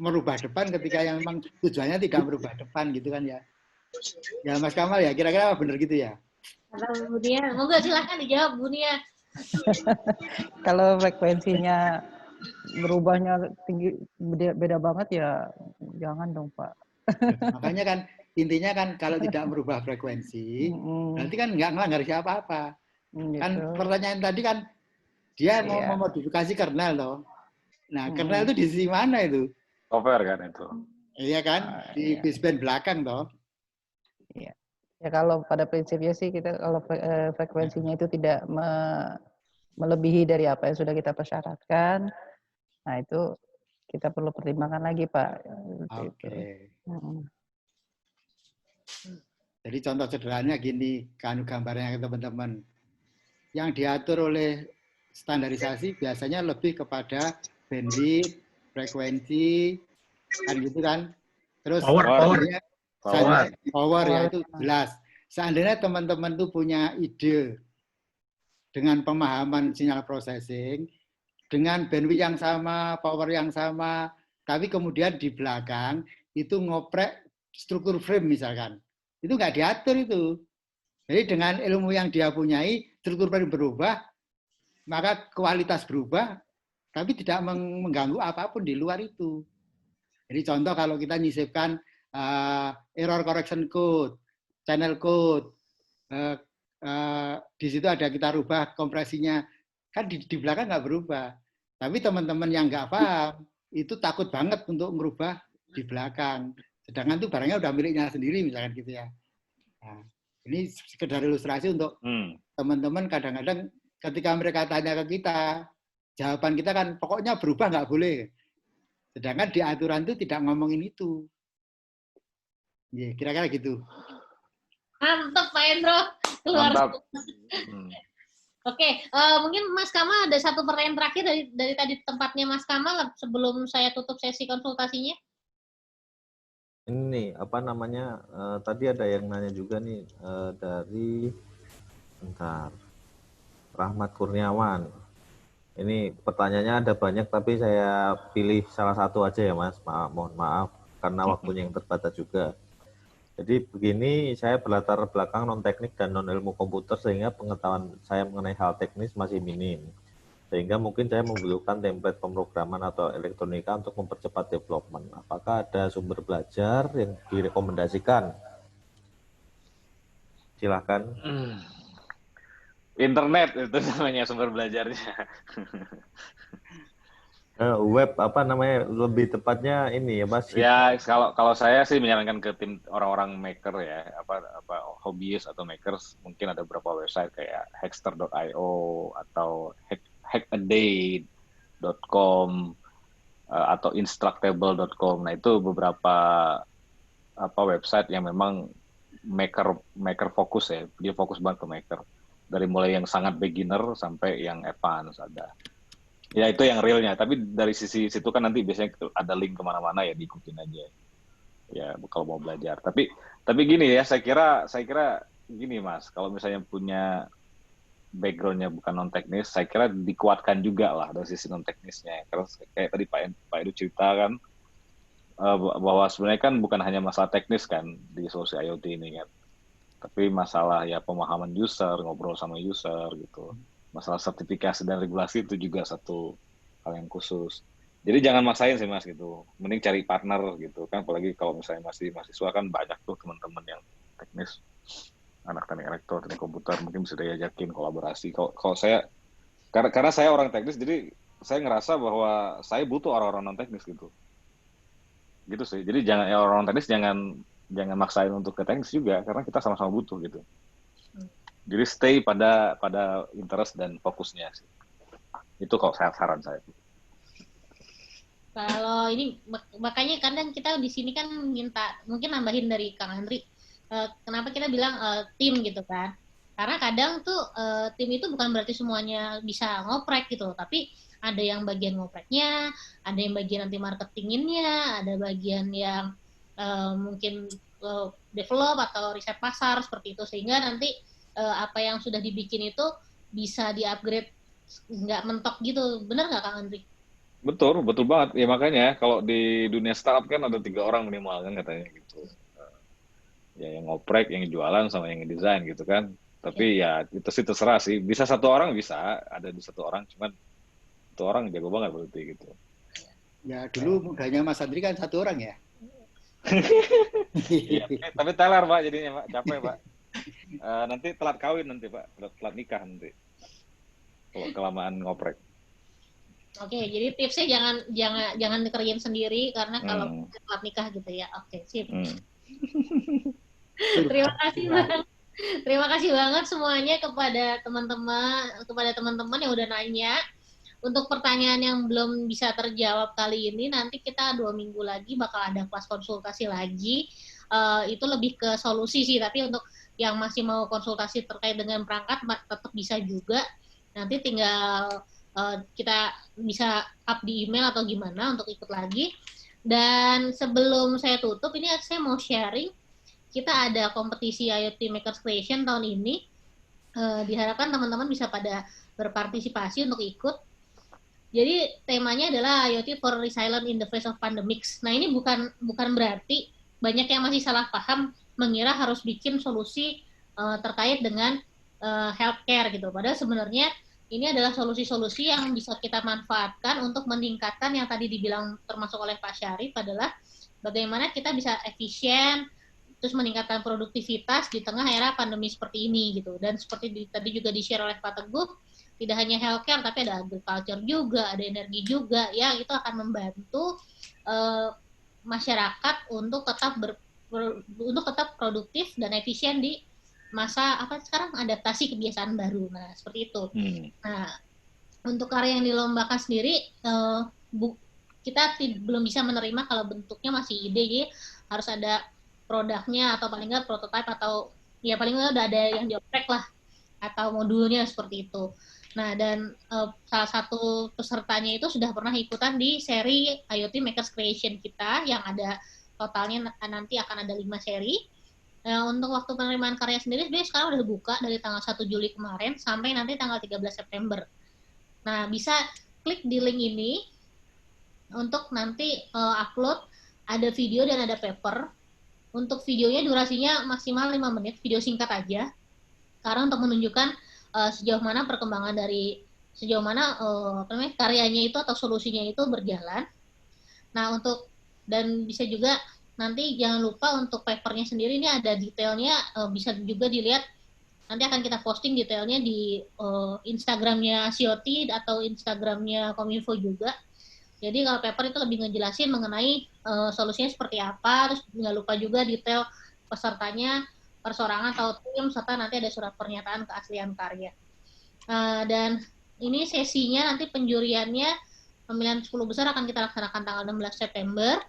merubah depan ketika yang memang tujuannya tidak merubah depan gitu kan ya. Ya Mas Kamal ya kira-kira benar gitu ya. Kalau Bunia, monggo silahkan dijawab Bunia. Kalau frekuensinya berubahnya tinggi beda banget ya jangan dong Pak. Makanya kan intinya kan kalau tidak merubah frekuensi berarti kan nggak melanggar siapa-apa. Kan pertanyaan tadi kan dia mau memodifikasi kernel loh. Nah kernel itu di sisi mana itu? Software kan itu. Iya kan di baseband belakang toh. Iya. Ya kalau pada prinsipnya sih kita kalau frekuensinya itu tidak melebihi dari apa yang sudah kita persyaratkan, nah itu kita perlu pertimbangkan lagi Pak. Oke. Jadi contoh sederhananya gini, kan gambarnya teman-teman. Yang diatur oleh standarisasi biasanya lebih kepada bandwidth, frekuensi, kan gitu kan. Terus power ya itu jelas. Seandainya teman-teman tuh punya ide dengan pemahaman sinyal processing, dengan bandwidth yang sama, power yang sama, tapi kemudian di belakang itu ngoprek struktur frame misalkan. Itu nggak diatur itu. Jadi dengan ilmu yang dia punyai, struktur frame berubah, maka kualitas berubah, tapi tidak mengganggu apapun di luar itu. Jadi contoh kalau kita nyisipkan error correction code, channel code, di situ ada kita rubah kompresinya, kan di belakang nggak berubah. Tapi teman-teman yang nggak paham, itu takut banget untuk merubah di belakang. Sedangkan itu barangnya udah miliknya sendiri, misalkan gitu ya. Nah, ini sekedar ilustrasi untuk teman-teman kadang-kadang ketika mereka tanya ke kita, jawaban kita kan pokoknya berubah nggak boleh. Sedangkan di aturan itu tidak ngomongin itu. Ya, kira-kira gitu. Mantap Pak Hendro. Keluar. Oke, mungkin Mas Kamal ada satu pertanyaan terakhir dari tadi tempatnya Mas Kamal sebelum saya tutup sesi konsultasinya. Ini apa namanya? Tadi ada yang nanya juga nih dari Rahmat Kurniawan. Ini pertanyaannya ada banyak tapi saya pilih salah satu aja ya Mas. Mohon maaf karena waktunya yang terbatas juga. Jadi begini, saya berlatar belakang non-teknik dan non-ilmu komputer sehingga pengetahuan saya mengenai hal teknis masih minim. Sehingga mungkin saya membutuhkan template pemrograman atau elektronika untuk mempercepat development. Apakah ada sumber belajar yang direkomendasikan? Silahkan. Internet itu namanya sumber belajarnya. Web apa namanya, lebih tepatnya ini ya Mas? Ya kalau saya sih menyarankan ke tim orang-orang maker ya, apa hobbyist atau makers, mungkin ada beberapa website kayak hackster.io atau hackaday.com atau instructable.com. Nah itu beberapa website yang memang maker fokus ya, dia fokus banget ke maker. Dari mulai yang sangat beginner sampai yang advance ada. Ya itu yang realnya, tapi dari sisi situ kan nanti biasanya ada link kemana-mana ya, diikutin aja. Ya kalau mau belajar. Tapi gini ya, saya kira gini Mas, kalau misalnya punya background-nya bukan non teknis, saya kira dikuatkan juga lah dari sisi non teknisnya. Karena kayak tadi Pak Edu cerita kan, bahwa sebenarnya kan bukan hanya masalah teknis kan di solusi IoT ini kan, tapi masalah ya pemahaman user, ngobrol sama user gitu. Masalah sertifikasi dan regulasi itu juga satu hal yang khusus. Jadi jangan maksain sih Mas gitu. Mending cari partner gitu kan. Apalagi kalau misalnya masih mahasiswa kan banyak tuh teman-teman yang teknis, anak teknik elektro, teknik komputer, mungkin bisa diajakin kolaborasi. Kalau saya, karena saya orang teknis, jadi saya ngerasa bahwa saya butuh orang-orang non teknis gitu. Gitu sih. Jadi jangan orang teknis jangan maksain untuk ke teknis juga, karena kita sama-sama butuh gitu. Jadi stay pada interest dan fokusnya sih. Itu kalau saran saya. Kalau ini makanya kadang kita di sini kan minta mungkin nambahin dari Kang Andri. Kenapa kita bilang tim gitu kan? Karena kadang tuh tim itu bukan berarti semuanya bisa ngoprek gitu, tapi ada yang bagian ngopreknya, ada yang bagian nanti marketinginnya, ada bagian yang mungkin develop atau riset pasar seperti itu, sehingga nanti apa yang sudah dibikin itu bisa di-upgrade, nggak mentok gitu. Bener nggak Kang Andri? Betul banget. Ya makanya kalau di dunia startup kan ada 3 orang minimal kan katanya gitu. Ya yang ngoprek, yang jualan, sama yang desain gitu kan. Tapi ya itu sih terserah sih. Bisa 1 orang bisa, ada di 1 orang, cuman 1 orang jago banget berarti gitu. Ya dulu mudanya Mas Andri kan 1 orang ya. Iya, tapi teler Pak jadinya Pak, capek Pak. Nanti telat kawin nanti Pak, telat nikah nanti. Kalau kelamaan ngoprek. Oke, jadi tipsnya jangan dikerjain sendiri karena kalau telat nikah gitu ya. Oke, sip. Terima kasih Bang. Terima kasih banget semuanya kepada teman-teman yang udah nanya. Untuk pertanyaan yang belum bisa terjawab kali ini, nanti kita 2 minggu lagi bakal ada kelas konsultasi lagi. Itu lebih ke solusi sih, tapi untuk yang masih mau konsultasi terkait dengan perangkat tetap bisa juga. Nanti tinggal kita bisa up di email atau gimana untuk ikut lagi. Dan sebelum saya tutup, ini saya mau sharing, kita ada kompetisi IoT Makers Creation tahun ini. Diharapkan teman-teman bisa pada berpartisipasi untuk ikut. Jadi temanya adalah IoT for Resilience in the Face of Pandemics. Nah ini bukan berarti banyak yang masih salah paham mengira harus bikin solusi terkait dengan healthcare gitu. Padahal sebenarnya ini adalah solusi-solusi yang bisa kita manfaatkan untuk meningkatkan yang tadi dibilang termasuk oleh Pak Syarif adalah bagaimana kita bisa efisien, terus meningkatkan produktivitas di tengah era pandemi seperti ini gitu. Dan seperti tadi juga di-share oleh Pak Teguh, tidak hanya healthcare tapi ada agriculture juga, ada energi juga, ya itu akan membantu masyarakat untuk tetap produktif dan efisien di masa sekarang adaptasi kebiasaan baru. Nah seperti itu. Nah untuk karya yang dilombakan sendiri kita belum bisa menerima kalau bentuknya masih ide, jadi harus ada produknya atau paling nggak prototype atau ya paling nggak udah ada yang dioprek lah atau modulnya seperti itu. Nah dan salah satu pesertanya itu sudah pernah ikutan di seri IoT Makers Creation kita yang ada totalnya nanti akan ada 5 seri. Untuk waktu penerimaan karya sendiri sebenarnya sekarang udah buka dari tanggal 1 Juli kemarin sampai nanti tanggal 13 September. Nah bisa klik di link ini untuk nanti upload, ada video dan ada paper. Untuk videonya durasinya maksimal 5 menit, video singkat aja. Karena untuk menunjukkan sejauh mana perkembangan dari sejauh mana karyanya itu atau solusinya itu berjalan. Nah, dan bisa juga nanti jangan lupa untuk papernya sendiri ini ada detailnya, bisa juga dilihat. Nanti akan kita posting detailnya di Instagramnya Sioti atau Instagramnya Kominfo juga. Jadi kalau paper itu lebih ngejelasin mengenai solusinya seperti apa, terus nggak lupa juga detail pesertanya, persorangan atau tim, serta nanti ada surat pernyataan keaslian karya. Dan ini sesinya nanti penjuriannya, pemilihan 10 besar akan kita laksanakan tanggal 16 September,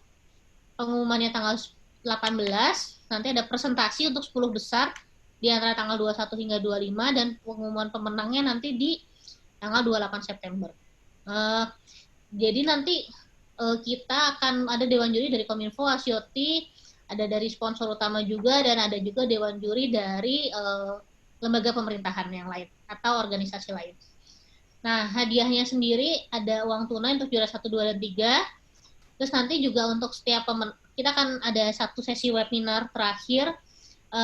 pengumumannya tanggal 18, nanti ada presentasi untuk 10 besar di antara tanggal 21 hingga 25, dan pengumuman pemenangnya nanti di tanggal 28 September. Jadi nanti kita akan ada dewan juri dari Kominfo, Asioti, ada dari sponsor utama juga, dan ada juga dewan juri dari lembaga pemerintahan yang lain atau organisasi lain. Nah, hadiahnya sendiri ada uang tunai untuk juara 1, 2, dan 3. Terus nanti juga untuk setiap kita akan ada satu sesi webinar terakhir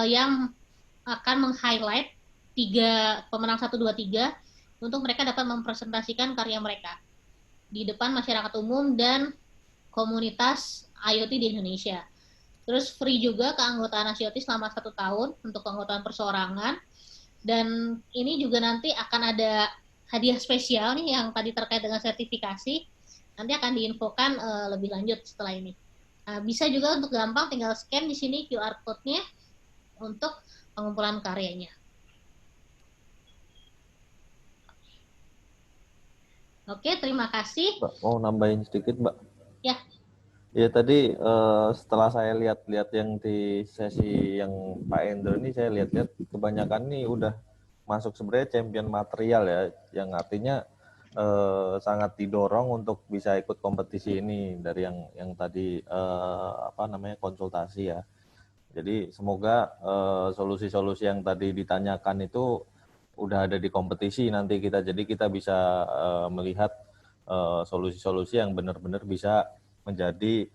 yang akan meng-highlight 3 pemenang 1, 2, 3 untuk mereka dapat mempresentasikan karya mereka di depan masyarakat umum dan komunitas IoT di Indonesia. Terus free juga keanggotaan Asioti selama 1 tahun untuk keanggotaan perseorangan. Dan ini juga nanti akan ada hadiah spesial nih yang tadi terkait dengan sertifikasi. Nanti akan diinfokan lebih lanjut setelah ini. Nah, bisa juga untuk gampang tinggal scan di sini QR code-nya untuk pengumpulan karyanya. Oke, terima kasih. Mbak, mau nambahin sedikit, Mbak? Ya. Ya, tadi setelah saya lihat-lihat yang di sesi yang Pak Endro ini, saya lihat-lihat kebanyakan ini udah masuk sebenarnya champion material ya, yang artinya sangat didorong untuk bisa ikut kompetisi ini dari yang tadi konsultasi ya. Jadi semoga solusi-solusi yang tadi ditanyakan itu udah ada di kompetisi nanti kita, jadi kita bisa melihat solusi-solusi yang benar-benar bisa menjadi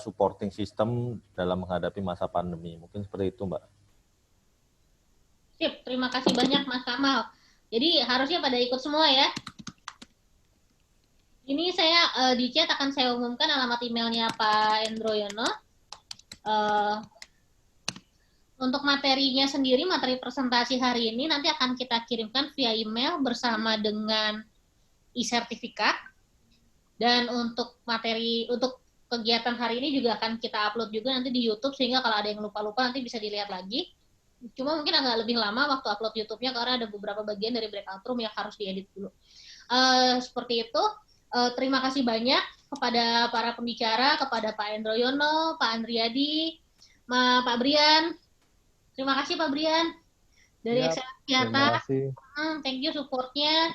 supporting system dalam menghadapi masa pandemi. Mungkin seperti itu, Mbak. Sip, terima kasih banyak Mas Kamal. Jadi harusnya pada ikut semua ya. Ini saya di chat akan saya umumkan alamat emailnya Pak Endroyono. Untuk materinya sendiri, materi presentasi hari ini nanti akan kita kirimkan via email bersama dengan e-sertifikat. Dan untuk kegiatan hari ini juga akan kita upload juga nanti di YouTube, sehingga kalau ada yang lupa-lupa nanti bisa dilihat lagi. Cuma mungkin agak lebih lama waktu upload YouTube-nya karena ada beberapa bagian dari breakout room yang harus diedit dulu. Seperti itu. Terima kasih banyak kepada para pembicara, kepada Pak Endroyono, Pak Andriadi, Pak Brian. Terima kasih Pak Brian dari Excellence Data. Thank you support-nya.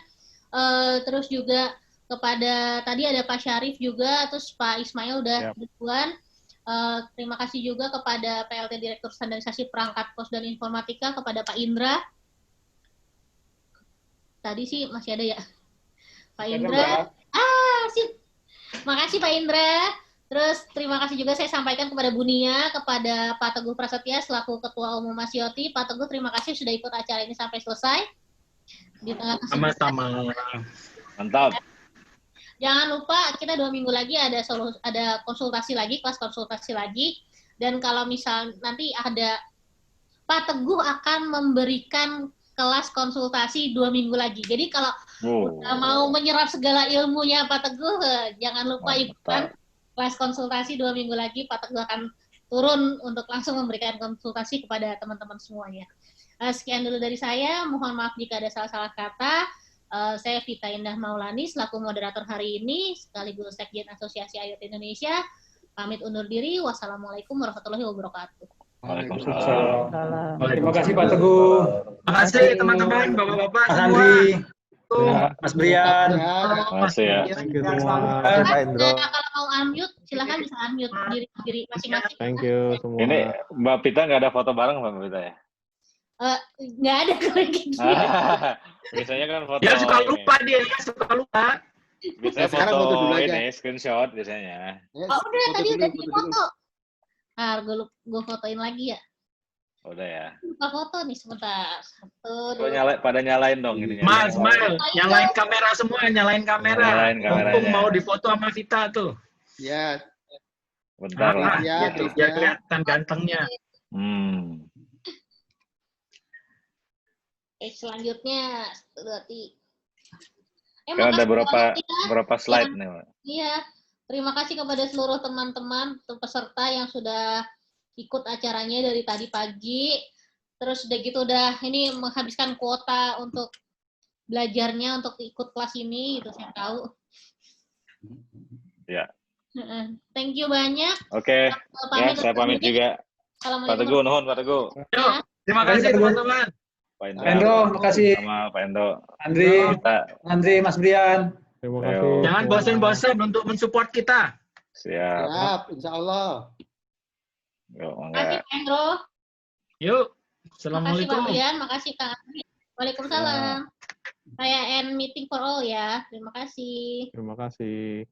Terus juga kepada tadi ada Pak Syarif juga, terus Pak Ismail udah duluan. Terima kasih juga kepada PLT Direktur Standarisasi Perangkat Pos dan Informatika, kepada Pak Indra. Tadi sih masih ada ya, Pak Indra. Sip. Makasih Pak Indra. Terus terima kasih juga saya sampaikan kepada Bu Nia, kepada Pak Teguh Prasetya selaku Ketua Umum Asioti. Pak Teguh, terima kasih sudah ikut acara ini sampai selesai. Di tengah sama-sama. Mantap. Jangan lupa kita 2 minggu lagi ada konsultasi lagi, kelas konsultasi lagi. Dan kalau misal nanti ada Pak Teguh akan memberikan kelas konsultasi 2 minggu lagi. Jadi kalau mau menyerap segala ilmunya Pak Teguh, jangan lupa ikutan kelas konsultasi 2 minggu lagi. Pak Teguh akan turun untuk langsung memberikan konsultasi kepada teman-teman semuanya. Sekian dulu dari saya. Mohon maaf jika ada salah-salah kata. Saya Vita Indah Maulani selaku moderator hari ini sekaligus Sekjen Asosiasi IoT Indonesia. Pamit undur diri. Wassalamualaikum warahmatullahi wabarakatuh. Waalaikumsalam. Terima kasih Pak Teguh. Terima kasih teman-teman, bapak-bapak semua. Mas Brian. Terima kasih ya. Kalau mau unmute, silahkan bisa unmute diri masing-masing. Thank you semua. Ini Mbak Pita nggak ada foto bareng Mbak Pita ya? Nggak ada kalau gitu. Biasanya kan foto. Ya suka lupa dia, suka lupa. Biasanya foto ini, screenshot biasanya. Oh udah, tadi udah di foto. Gue fotoin lagi ya. Udah ya. Lupa foto nih sebentar. Satu, Coba dua. pada nyalain dong ini. Smile, nyalain kamera semua, nyalain kamera. Nyalain kameranya. Mumpung mau difoto sama Vita tuh. Ya. Bentar lah. Gitu, biar kelihatan gantengnya. Oke, selanjutnya berarti. Kan ada berapa slide nih, Pak? Iya. Terima kasih kepada seluruh teman-teman peserta yang sudah ikut acaranya dari tadi pagi. Terus udah gitu udah ini menghabiskan kuota untuk belajarnya untuk ikut kelas ini, itu saya tahu. Ya. Thank you banyak. Oke. Ya, saya pamit juga. Pak Teguh, nuhun Pak Teguh. Terima kasih teman-teman. Pak Endro, makasih. Sama Pak Endo. Andri, Mas Brian. Terima kasih. Jangan bosan-bosan untuk mensupport kita. Siap. Siap, insya Allah. Yuk, Terima kasih Pak Endro. Yuk. Makasih Pak Assalamualaikum. Brian, makasih Kang Andri. Waalaikumsalam. Saya end meeting for all ya. Terima kasih. Terima kasih.